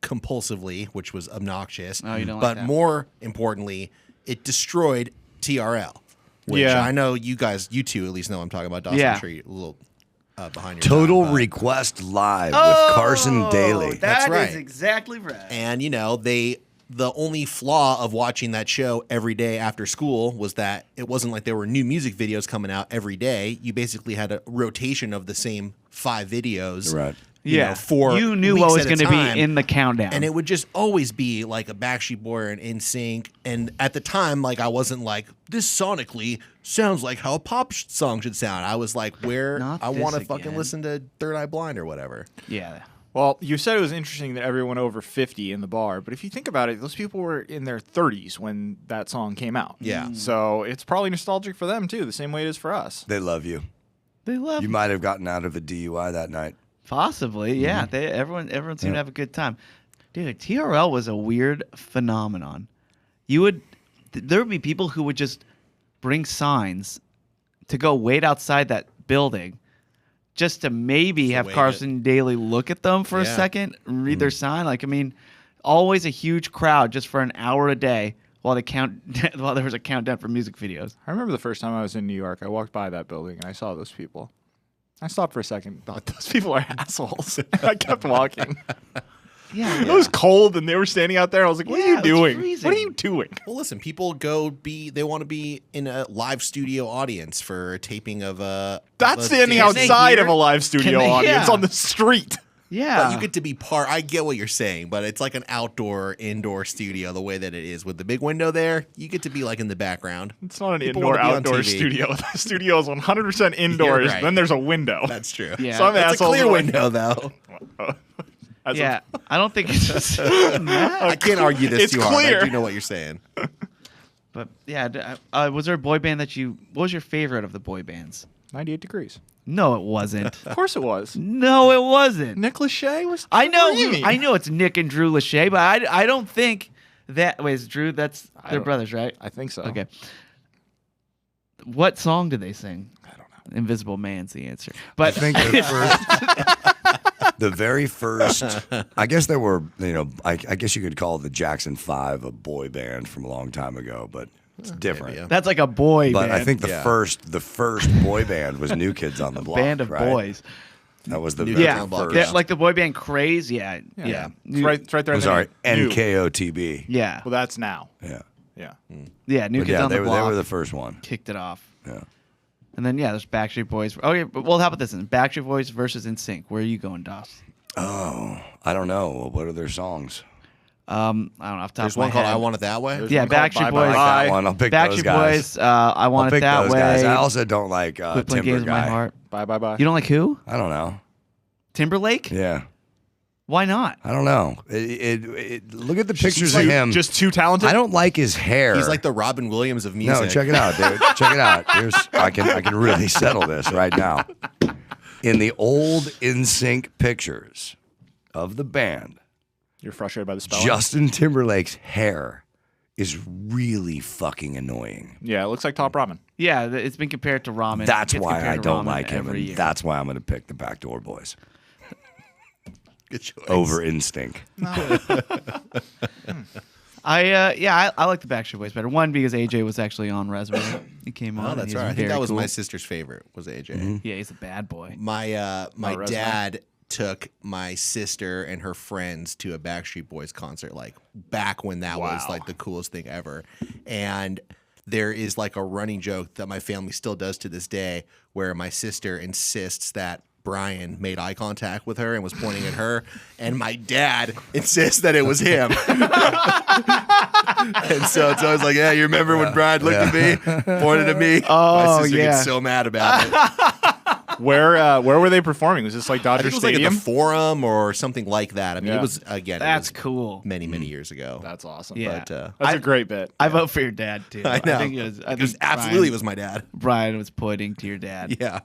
compulsively, which was obnoxious. Oh, you don't like But that? more importantly, it destroyed TRL. Which Yeah. I know you two at least know what I'm talking about. Dawson, Yeah. I'm sure you're a little behind your Total time, but- Request Live with Carson Daly. That's right. is exactly right. And the only flaw of watching that show every day after school was that it wasn't like there were new music videos coming out every day. You basically had a rotation of the same 5 videos. Right. For you knew weeks what was at a going to time. be in the countdown. And it would just always be like a Backstreet Boy or an NSYNC. And at the time, like I wasn't like, this sonically sounds like how a pop song should sound. I was like, Not I want to this fucking again. listen to Third Eye Blind or whatever. yeah. Well, you said it was interesting that everyone over 50 in the bar, but if you think about it, those people were in their 30s when that song came out. Yeah. So it's probably nostalgic for them too, the same way it is for us. They love you. They love You might have gotten out of a DUI that night. Possibly, yeah. Everyone seemed to have a good time. Dude, TRL was a weird phenomenon. There would be people who would just bring signs to go wait outside that building just to maybe have wave Carson Daly look at them for a Yeah. second, and read their sign. Like, I mean, always a huge crowd just for an hour a day while while there was a countdown for music videos. I remember the first time I was in New York, I walked by that building and I saw those people. I stopped for a second, thought those people are assholes. I kept walking. Yeah, It was cold and they were standing out there. I was like, what Yeah, are you it was doing? freezing. What are you doing? Well, listen, people they want to be in a live studio audience for a taping of a. That's of a standing dance- they outside hear? of a live studio Can they- audience yeah. on the street. Yeah. But you get to be I get what you're saying, but it's like an indoor studio the way that it is with the big window there. You get to be like in the background. It's not an People wanna be on indoor-outdoor TV. studio. The studio is 100% indoors. right. Then there's a window. That's true. Yeah. Some It's a assholes clear are like- window though. As a- Yeah, I don't think it's just I can't argue this It's too hard. clear. I do know what you're saying. But yeah, was there a boy band that what was your favorite of the boy bands? 98 Degrees. No, it wasn't. Of course it was. No, it wasn't. Nick Lachey was. I know, dreamy. I know it's Nick and Drew Lachey, but I don't think that. Wait, is Drew? That's I their don't- brothers, right? I think so. Okay. What song did they sing? I don't know. Invisible Man's the answer. But I think the very first, I guess there were, I guess you could call the Jackson 5 a boy band from a long time ago, but it's different. yeah. that's like a boy But band. I think the Yeah. first boy band was New Kids on the Block. band of right? boys. That was the New very Kids Yeah, on the Block, first. yeah, like the boy band Craze. Yeah, yeah. It's right there. I'm in the sorry, name. New. NKOTB. Yeah, Well, that's now. Yeah. Yeah. yeah. New But Kids yeah, on they the were, Block they were the first one. kicked it off. Yeah. And then there's Backstreet Boys. Okay, well, how about this? Then? Backstreet Boys versus NSYNC. Where are you going, Doss? Oh, I don't know. What are their songs? I don't know. Off the top There's of my one called head. I Want It That Way. There's Yeah, one called Backstreet Bye Boys. I like Bye. that one. I'll pick those Backstreet guys. Boys. I I'll want it pick that those way. guys. I also don't like Quit playing Timber games with my Guy. heart. Bye, bye, bye. You don't like who? I don't know. Timberlake? Yeah. Why not? I don't know. Look at the pictures of him. Just too talented. I don't like his hair. He's like the Robin Williams of music. No, check it out, dude. Check it out. I can really settle this right now. In the old NSYNC pictures of the band, You're frustrated by the spelling. Justin Timberlake's hair is really fucking annoying. Yeah, it looks like Top Ramen. Yeah, it's been compared to ramen. That's It gets why I compared to don't ramen like him, every and year. that's why I'm going to pick the Backdoor Boys Good choice. over Instinct. I like the Backstreet Boys better. One, because AJ was actually on Reservoir. He came on. Oh, and that's he's right. I think very that was cool. my sister's favorite. Was AJ. Yeah, he's a bad boy. My Resume. dad took my sister and her friends to a Backstreet Boys concert, like back when that was like the coolest thing ever. And there is like a running joke that my family still does to this day, where my sister insists that Brian made eye contact with her and was pointing at her, and my dad insists that it was him. And so it's always like, yeah, you remember when Brian looked at me, pointed at me? Oh, my sister yeah. gets so mad about it. Where were they performing? Was this like I Dodger think it was like at Stadium? the Forum or something like that. I mean, Yeah. it was again. That's it was cool. Many years ago. That's awesome. Yeah. But That's a great bit. I vote for your dad too. I know. think I it was think absolutely Brian, was my dad. Brian was pointing to your dad. Yeah.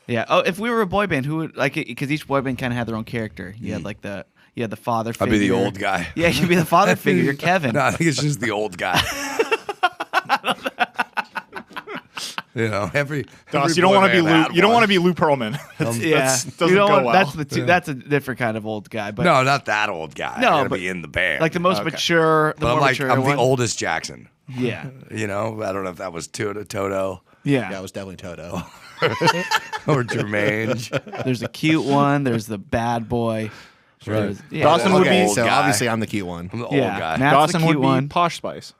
Yeah. Oh, if we were a boy band, who would like? Because each boy band kind of had their own character. You had like the father I'd figure. be the old guy. Yeah, you'd be the father figure. You're Kevin. No, I think it's just the old guy. Every Doss, you don't want to be Lou. You don't want to be Lou Pearlman. Yeah, doesn't you know go what? well. That's the that's a different kind of old guy. But No, not that old guy. No, I gotta but be in the band. like the most mature, the But I'm more like mature I'm one. the oldest Jackson. Yeah, I don't know if that was Toto yeah. Yeah, it was definitely Toto. or Jermaine. There's a cute one. There's the bad boy. There's- Yeah, Dawson would Okay, be. old So guy. obviously I'm the cute one. I'm the old yeah. guy. Matt's Dawson the would cute be one. Posh Spice.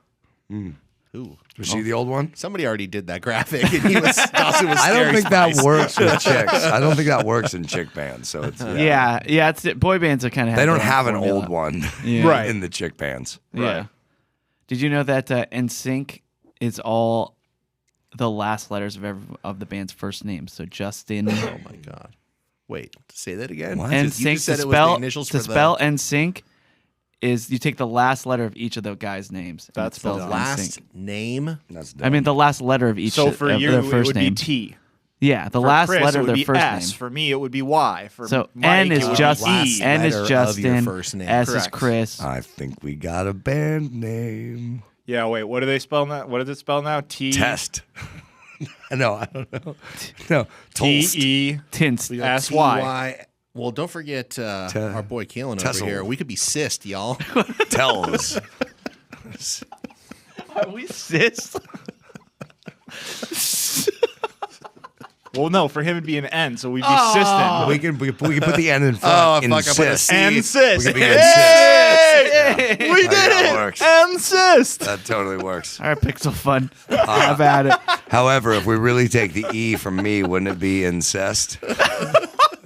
Ooh. Was she the old one? Somebody already did that graphic, and Dawson was. I don't Scary think that Spice. works with chicks. I don't think that works in chick bands. So it's Yeah, it's boy bands are kind of. They don't have an old one Yeah. Right. in the chick bands. Yeah. Did you know that NSYNC is all the last letters of the band's first name? So Justin. Oh my god! Wait, say that again. What? You NSYNC just said to it was spell the initials to for spell NSYNC is you take the last letter of each of the guys' names. and That's it spells the last NSYNC. name. That's I mean the last letter of each. So for of you, their it first would name. be T. Yeah, the For last Chris, letter it of would their be first S. name. For me, it would be Y. For So Mike, N it is would be Justin. last N is letter of your Justin. first name. S is Correct. Chris. I think we got a band name. Yeah, wait. What do they spell now? What does it spell now? T Test. No, I don't know. No, T Tolst. E Tints. S Y. T-Y. Well, don't forget our boy Keelan over Tessel. here. We could be cyst, y'all. Tells. Are we cis? Well, no, for him it'd be an N, so we'd be system. we can put the N in front. Oh, fuck, I put a Insist. C. Insist. We could be Hey! insist. We did that it. works. Insist. That totally works. All right, Pixel Fun. How about it? However, if we really take the E from me, wouldn't it be incest?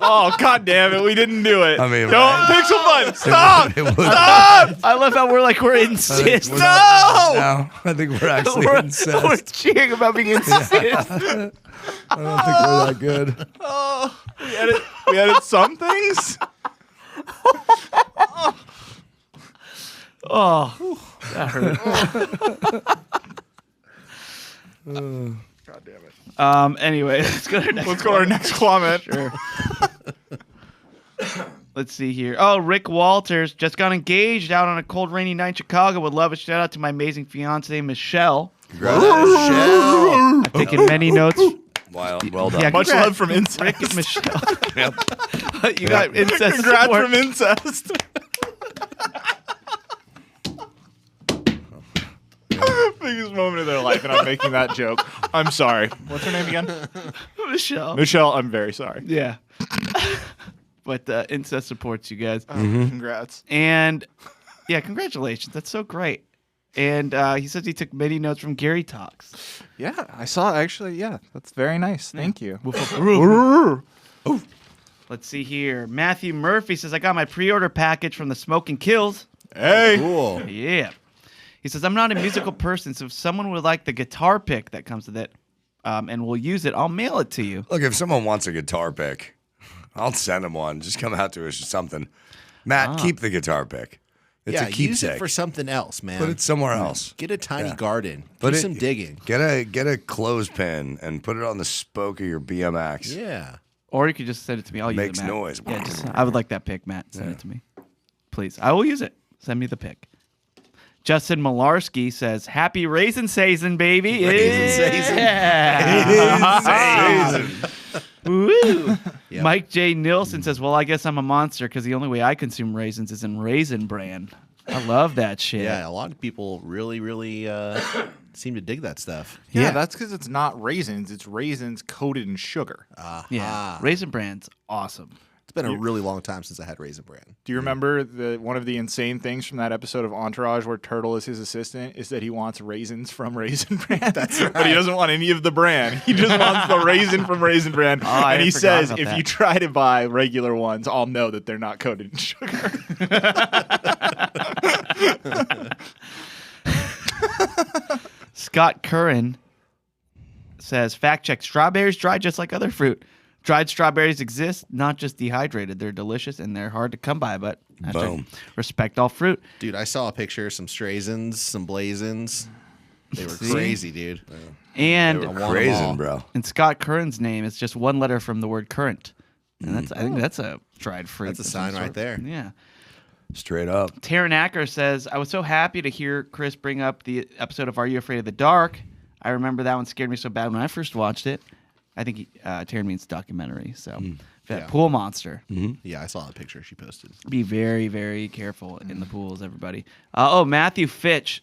Oh, God damn it. We didn't do it. I mean, don't right? pixel fun. Stop. Stop! I love how we're incensed. No! I think we're actually We're incensed. cheering about being incensed. I don't think we're that good. Oh, we edit some things. Oh, that hurt. God damn it. Anyway, let's go to our next comment. Sure. Let's see here. Oh, Rick Walters just got engaged out on a cold, rainy night in Chicago. Would love a shout out to my amazing fiance, Michelle. Michelle. I've taken many notes. Well done. Yeah, Much love from incest. Rick and Michelle. Yep. You got incest Congrats support. from incest. Biggest moment of their life, and I'm making that joke. I'm sorry. What's her name again? Michelle. Michelle, I'm very sorry. Yeah. But incest supports you guys. Congrats. And yeah, congratulations. That's so great. And he says he took many notes from Gary Talks. Yeah, I saw actually. Yeah, that's very nice. Thank you. Let's see here. Matthew Murphy says, I got my pre-order package from the Smoke and Kills. Hey. Cool. Yeah. He says, I'm not a musical person, so if someone would like the guitar pick that comes with it and will use it, I'll mail it to you. Look, if someone wants a guitar pick, I'll send them one. Just come out to us or something. Matt, keep the guitar pick. It's a keepsake. Use it for something else, man. Put it somewhere else. Get a tiny garden. Put Do it- some digging. Get a clothespin and put it on the spoke of your BMX. Yeah. Or you could just send it to me. I'll use Makes it, Matt. noise. Yeah, I would like that pick, Matt. Send it to me. Please. I will use it. Send me the pick. Justin Malarski says, happy raisin season, baby. Raisin season. Yeah. Woo. Yep. Mike J. Nilsson says, well, I guess I'm a monster because the only way I consume raisins is in Raisin Bran. I love that shit. Yeah, a lot of people really, really seem to dig that stuff. Yeah, that's because it's not raisins. It's raisins coated in sugar. Yeah. Raisin Bran's awesome. It's been a really long time since I had Raisin Bran. Do you remember one of the insane things from that episode of Entourage where Turtle is his assistant is that he wants raisins from Raisin Bran? That's right. But he doesn't want any of the bran. He just wants the raisin from Raisin Bran. And he says, if you try to buy regular ones, I'll know that they're not coated in sugar. Scott Curran says, fact check, strawberries dry just like other fruit. Dried strawberries exist, not just dehydrated. They're delicious and they're hard to come by, but Boom. respect all fruit. Dude, I saw a picture of some straisins, some blazins. They were crazy, dude. And I want 'em all. Raisin, bro. and Scott Curran's name is just one letter from the word currant. And I think that's a dried fruit. That's a of some sign sort. right there. Yeah. Straight up. Taryn Acker says, I was so happy to hear Chris bring up the episode of Are You Afraid of the Dark? I remember that one scared me so bad when I first watched it. I think Taryn means documentary. So that pool monster. Yeah, I saw the picture she posted. Be very, very careful in the pools, everybody. Matthew Fitch.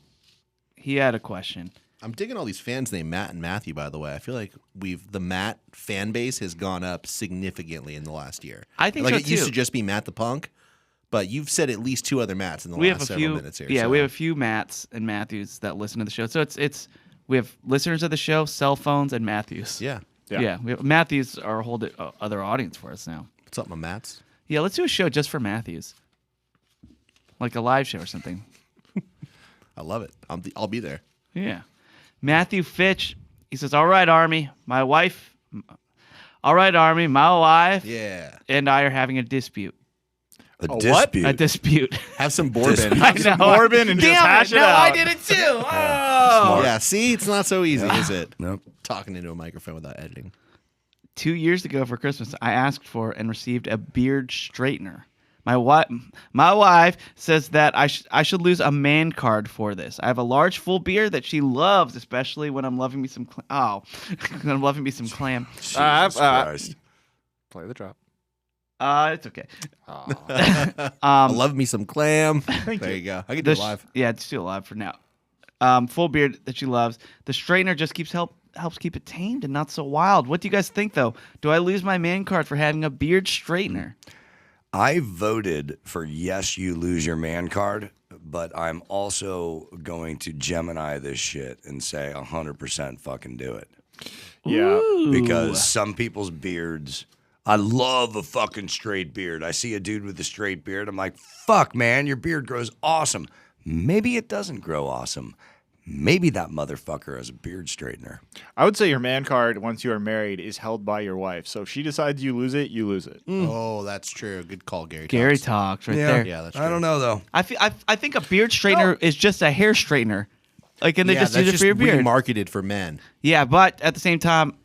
He had a question. I'm digging all these fans named Matt and Matthew, by the way. I feel like the Matt fan base has gone up significantly in the last year. I think like so, it used too. to just be Matt the Punk, but you've said at least two other Matts in the We have last a several few minutes here. Yeah, so. we have a few Matts and Matthews that listen to the show. So it's we have listeners of the show, cell phones, and Matthews. Yeah. Yeah. We have, Matthews are a whole other audience for us now. What's up, my Matts? Yeah, let's do a show just for Matthews. Like a live show or something. I love it. I'll be there. Yeah. Matthew Fitch, he says, all right, Army, my wife and I are having a dispute. A what? dispute. A dispute. Have some bourbon. I know. Bourbon and just Damn hash it no, out. I did it too. Oh. Yeah, see, it's not so easy, is it? Nope. Talking into a microphone without editing. 2 years ago for Christmas, I asked for and received a beard straightener. My wife says that I should lose a man card for this. I have a large full beard that she loves, especially when I'm loving me some when I'm loving me some clam. Jesus Christ. Play the drop. It's okay. I love me some clam. There you go. I can do it live. Yeah, it's still alive for now. Full beard that she loves. The straightener just helps keep it tamed and not so wild. What do you guys think, though? Do I lose my man card for having a beard straightener? I voted for yes, you lose your man card, but I'm also going to Gemini this shit and say 100% fucking do it. Yeah. Because some people's beards I love a fucking straight beard. I see a dude with a straight beard. I'm like, fuck, man, your beard grows awesome. Maybe it doesn't grow awesome. Maybe that motherfucker has a beard straightener. I would say your man card, once you are married, is held by your wife. So if she decides you lose it, you lose it. Oh, that's true. Good call, Gary. Gary Talks. talks right there. Yeah, that's true. I don't know, though. I think a beard straightener is just a hair straightener. Like, and they just use it for your beard. Marketed for men. Yeah, but at the same time,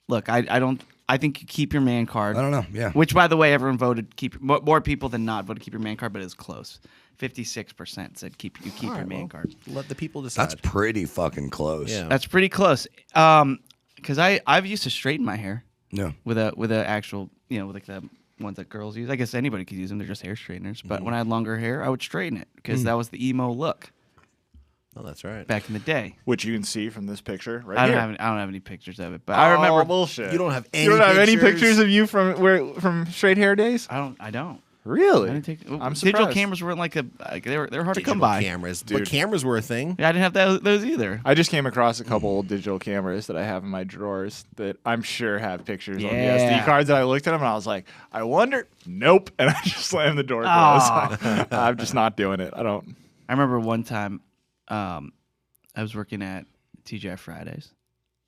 look, I think you keep your man card. I don't know. Yeah. Which, by the way, everyone voted more people than not voted keep your man card, but it's close. 56% said keep your man card. Let the people decide. That's pretty fucking close. Yeah. That's pretty close. Because I've used to straighten my hair. No. With a actual, with like the ones that girls use. I guess anybody could use them. They're just hair straighteners. But when I had longer hair, I would straighten it because that was the emo look Oh, that's right. back in the day. Which you can see from this picture right I here. don't have any pictures of it, but I remember. Bullshit. You don't have any You don't have any pictures? pictures of you from straight hair days? I don't. Really? I didn't take. I'm digital surprised. cameras weren't like they were hard to Digital come by. cameras. Dude. But cameras were a thing. Yeah, I didn't have those either. I just came across a couple old digital cameras that I have in my drawers that I'm sure have pictures on the Yeah. SD cards. And I looked at them and I was like, I wonder. Nope. And I just slammed the door Aw. closed. I'm just not doing it. I don't. I remember one time, I was working at TGI Fridays.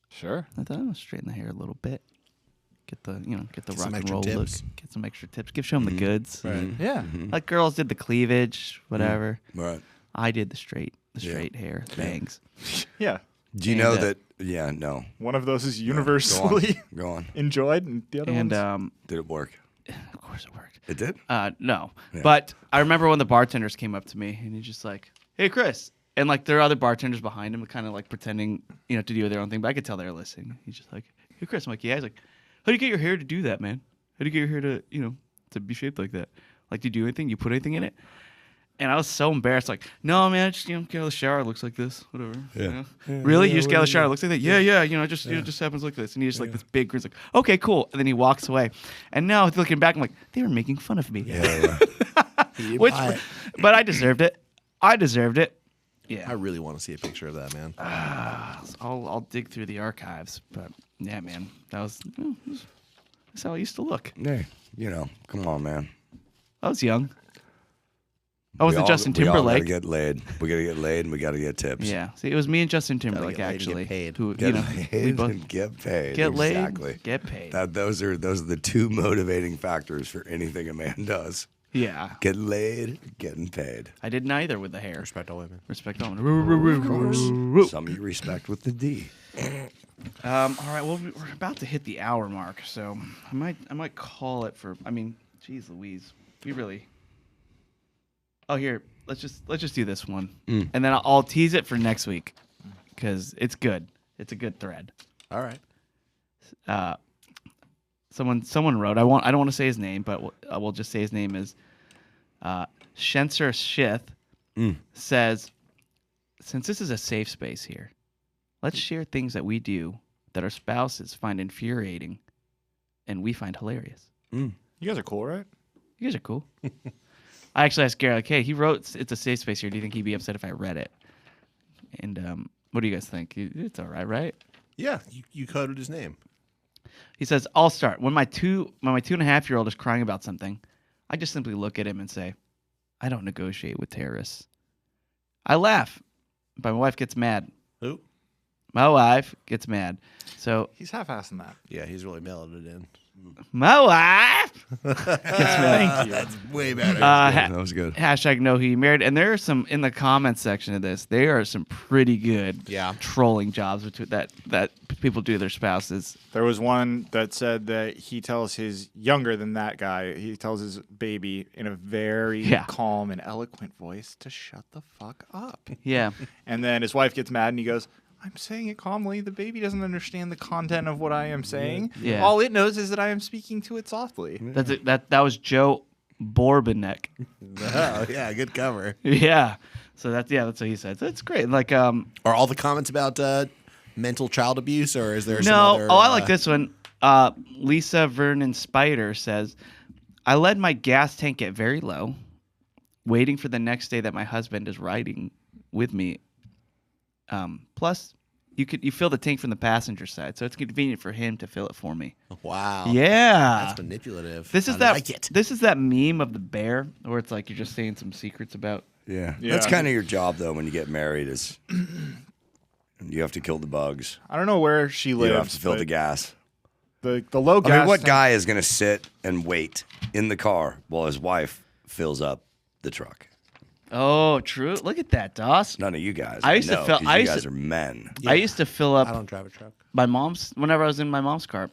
Sure. I thought I'll straighten the hair a little bit. Get the rock some and extra roll look. tips. Get some extra tips. Show them the goods. Right. Yeah. Like girls did the cleavage, whatever. Right. I did the straight hair, bangs. Yeah. Do you And, know that? Yeah, no. One of those is Go on. universally Go on. enjoyed, and the other And ones. Did it work? of course it worked. It did? No, Yeah. but I remember when the bartenders came up to me and he's just like, "Hey, Chris," and like there are other bartenders behind him, kind of like pretending, to do their own thing. But I could tell they were listening. He's just like, "Hey, Chris," I'm like, "Yeah." He's like, "How do you get your hair to do that, man? How do you get your hair to, to be shaped like that? Like, do you do anything? You put anything in it?" And I was so embarrassed. Like, "No, man, I just get out of the shower. It looks like this. Whatever." Yeah. Really? You just get out of the shower. It looks like that? Yeah. It just happens like this. And he just like this big grin's like, "Okay, cool." And then he walks away. And now looking back, I'm like, they were making fun of me. Yeah. Which, but I deserved it. Yeah. I really want to see a picture of that, man. I'll dig through the archives. But yeah, man, that's how I used to look. Hey, come on, man. I was young. I wasn't We all- Justin We all Timberlake. gotta get laid. We gotta get laid, and we gotta get tips. Yeah. See, it was me and Justin Timberlake get laid and get actually. paid. Who, Get we laid both and get paid. get laid, Exactly. get paid. Those are the two motivating factors for anything a man does. Yeah. Get laid, getting paid. I did neither with the hair. Respect all women. Respect all. Of Some you respect with the D. All right. Well, we're about to hit the hour mark, so I might call it for. I mean, geez, Louise, we really. Oh, here. Let's just do this one, and then I'll tease it for next week, because it's good. It's a good thread. All right. Someone wrote. I don't want to say his name, but we'll just say his name is Shenser Shith. Says, since this is a safe space here, let's share things that we do that our spouses find infuriating, and we find hilarious. You guys are cool, right? You guys are cool. I actually asked Gary, like, "Hey, he wrote it's a safe space here. Do you think he'd be upset if I read it?" And what do you guys think? It's all right, right? Yeah, you coded his name. He says, "I'll start. When my 2.5-year-old is crying about something, I just simply look at him and say, I don't negotiate with terrorists. I laugh, but my wife gets mad. Who? My wife gets mad. So He's half-assing that. Yeah, he's really mellowed it in. my wife gets mad. That's way better. That was good. Hashtag know who you married. And there are some in the comments section of this. There are some pretty good trolling jobs between that people do their spouses. There was one that said that he tells his younger than that guy, he tells his baby in a very calm and eloquent voice to shut the fuck up. Yeah. And then his wife gets mad and he goes, I'm saying it calmly. The baby doesn't understand the content of what I am saying. Yeah. All it knows is that I am speaking to it softly. That's it. That was Joe Borbenek. Oh, yeah, good cover. Yeah. So that's what he said. So it's great. Like Are all the comments about mental child abuse, or is there some no. other... Oh, I like this one. Lisa Vernon Spider says, I let my gas tank get very low, waiting for the next day that my husband is riding with me. Plus, you fill the tank from the passenger side, so it's convenient for him to fill it for me. Wow. Yeah, That's manipulative. this is I that. like it. This is that meme of the bear, where it's like you're just saying some secrets about. Yeah. Yeah. That's kind of your job, though, when you get married is you have to kill the bugs. I don't know where she lives. You have to fill but the gas. The low gas. I mean, what tank- guy is going to sit and wait in the car while his wife fills up the truck? Oh, true. Look at that, Doss. None of you guys. I used to know, fill- 'cause I you used guys to- are men. I used to fill I up don't drive a truck. my mom's whenever I was in my mom's car.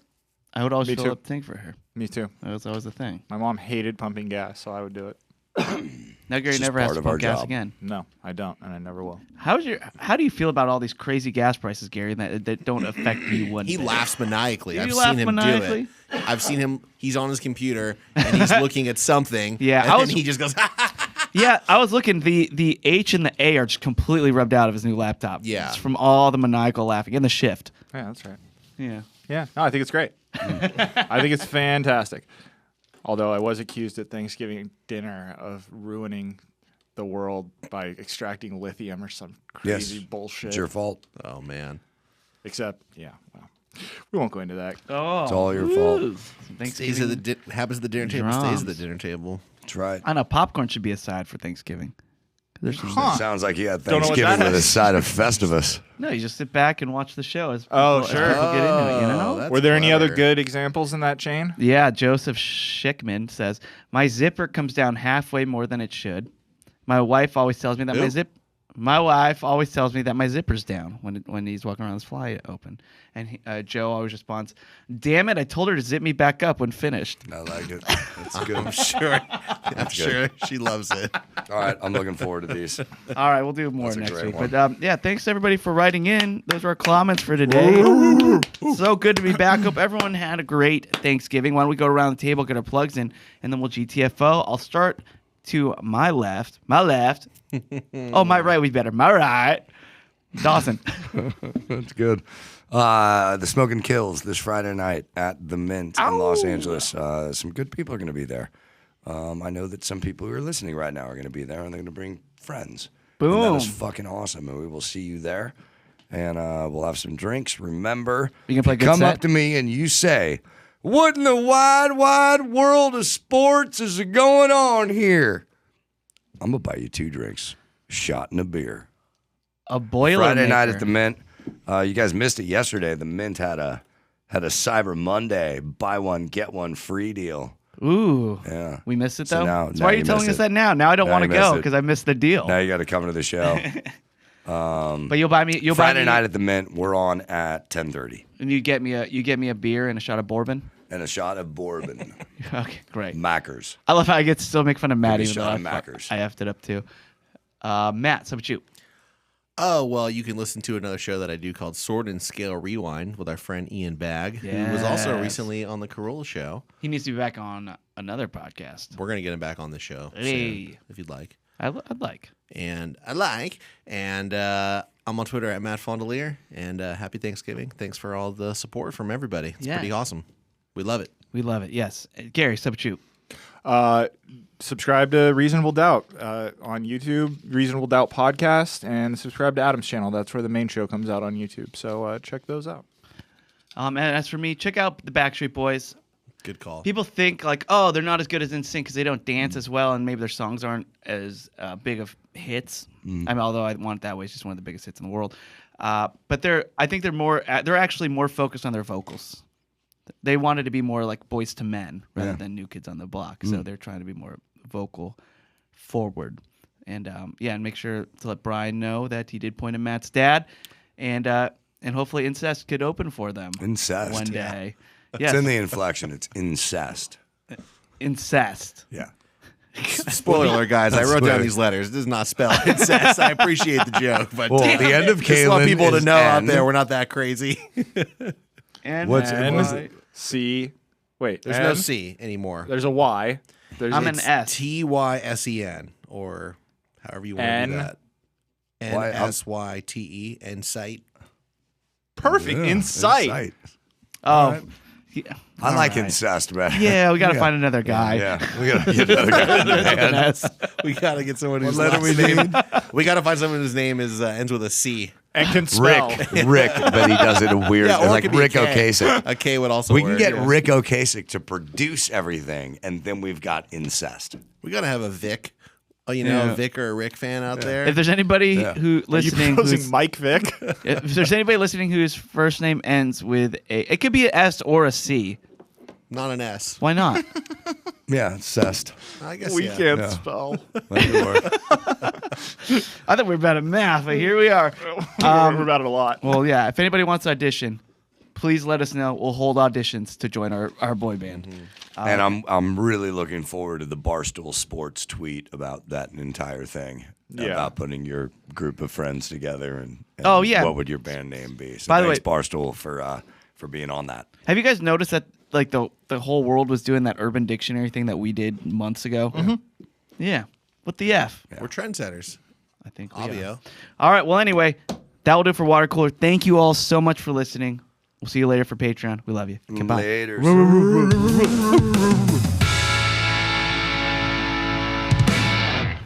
I would always Me fill too. up the tank for her. Me too. That was always the thing. My mom hated pumping gas, so I would do it. Now Gary just never has part to of our pump gas job. again. No, I don't, and I never will. How do you feel about all these crazy gas prices, Gary, that don't affect you one He bit? laughs maniacally. You I've laugh seen him maniacally? do it. I've seen him. He's on his computer and he's looking at something. Yeah, and I then was- he just goes. Yeah, I was looking. The H and the A are just completely rubbed out of his new laptop. Yeah. It's from all the maniacal laughing and the shift. Yeah, that's right. Yeah. Yeah, no, I think it's great. I think it's fantastic. Although I was accused at Thanksgiving dinner of ruining the world by extracting lithium or some crazy Yes. bullshit. It's your fault. Oh man. Except, yeah, well, we won't go into that. Oh, It's all your fault. Stays at the happens at the dinner table. Stays at the dinner table. That's right. I know popcorn should be a side for Thanksgiving. 'Cause there's some- Sounds like you had Don't know what Thanksgiving that with a is. side of Festivus. No, you just sit back and watch the show. As Oh, people, sure. As people get into it, you know? that's Were there any other clever. good examples in that chain? Yeah, Joseph Schickman says, my zipper comes down halfway more than it should. My wife always tells me that my wife always tells me that my zipper's down when he's walking around with his fly open. And Joe always responds, damn it, I told her to zip me back up when finished. I like it. That's good. I'm sure. I'm sure she loves it. All right, I'm looking forward to these. All right, we'll do more That's a next great week. one. But yeah, thanks everybody for writing in. Those are our comments for today. So good to be back. Hope everyone had a great Thanksgiving. Why don't we go around the table, get our plugs in, and then we'll GTFO. I'll start to my left. Oh, my right, we better. My right. Dawson. That's good. The Smoking Kills this Friday night at the Mint in Los Angeles. Some good people are going to be there. I know that some people who are listening right now are going to be there, and they're going to bring friends. And that is Boom. fucking awesome, and we will see you there. And we'll have some drinks. Remember, You can play if good come set? up to me and you say, what in the wide, wide world of sports is going on here? I'm going to buy you 2 drinks, a shot and a beer. A boiler Friday night maker. at the Mint. You guys missed it yesterday. The Mint had a Cyber Monday, buy one get one free deal. Ooh. Yeah. We missed it, So though? now- So now why are you you telling missed us it. that now? Now I don't Now want to you missed go it. because I missed the deal. Now you got to come to the show. But you'll buy me. You'll buy Friday me, night at the Mint. We're on at 10:30, and you get me a beer and a shot of bourbon. and a shot of bourbon. Okay, great. Mackers. I love how I get to still make fun of Matt, Give me a even though shot I, of Mackers. I effed it up too. Matt, so about you? Oh, well, you can listen to another show that I do called Sword and Scale Rewind with our friend Ian Bagg, who was also Yes. recently on the Corolla show. He needs to be back on another podcast. We're going to get him back on the show soon, Hey. if you'd like. I'd like. And I'm on Twitter at Matt Fondelier. And happy Thanksgiving. Thanks for all the support from everybody. It's Yes. pretty awesome. We love it. We love it. Yes, Gary, so about you? Subscribe to Reasonable Doubt on YouTube, Reasonable Doubt Podcast, and subscribe to Adam's channel. That's where the main show comes out on YouTube. So check those out. And as for me, check out the Backstreet Boys. Good call. People think like, oh, they're not as good as NSYNC because they don't dance as well, and maybe their songs aren't as big of hits. I mean, although I want it that way, it's just one of the biggest hits in the world. But I think they're actually more focused on their vocals. They wanted to be more like Boys to Men rather than New Kids on the Block, so they're trying to be more vocal forward. And and make sure to let Brian know that he did point at Matt's dad, and hopefully incest could open for them Incest. one day. It's Yes, in the inflection. It's incest. incest. Yeah. Spoiler alert, guys. I wrote down these letters. It does not spell incest. I appreciate the joke, but Well, the end of just want Kalen people to is know out N. there we're not that crazy. And What's- then- what is N C. Wait, There's N, no C anymore. There's a Y. There's I'm a an S. Tysen, or however you want to do N. that. Why, I'm- NSYTE, Insight. perfect Yeah, insight. Oh, yeah. I like right. incest, man. Yeah, we got to find another guy. Yeah, we gotta get another guy in the band. We got to get someone whose What letter last we name. We got to find someone whose name is ends with a C. And can spell. Rick, but he does it in weird, Yeah, or it like could be Rick a K. Ocasek. A K would also We work. can get yeah. Rick Ocasek to produce everything, and then we've got incest. We gotta have a Vic. Oh, a Vic or a Rick fan out there. If there's anybody who listening, Using Mike Vick. if there's anybody listening whose first name ends with it could be an S or a C. Not an S. Why not? Yeah, incest. I guess We yeah. can't spell. That could work. I thought we were bad at math, but here we are. We're about it a lot. Well, yeah. If anybody wants to audition, please let us know. We'll hold auditions to join our boy band. And I'm really looking forward to the Barstool Sports tweet about that entire thing. Yeah. About putting your group of friends together and Oh, yeah. what would your band name be? So By the thanks, way- Barstool, for being on that. Have you guys noticed that like the whole world was doing that Urban Dictionary thing that we did months ago? Mm-hmm. Yeah. What the F? We're trendsetters. I think we Obvio. are. All right. Well, anyway, that will do it for Watercooler. Thank you all so much for listening. We'll see you later for Patreon. We love you. Goodbye. Later.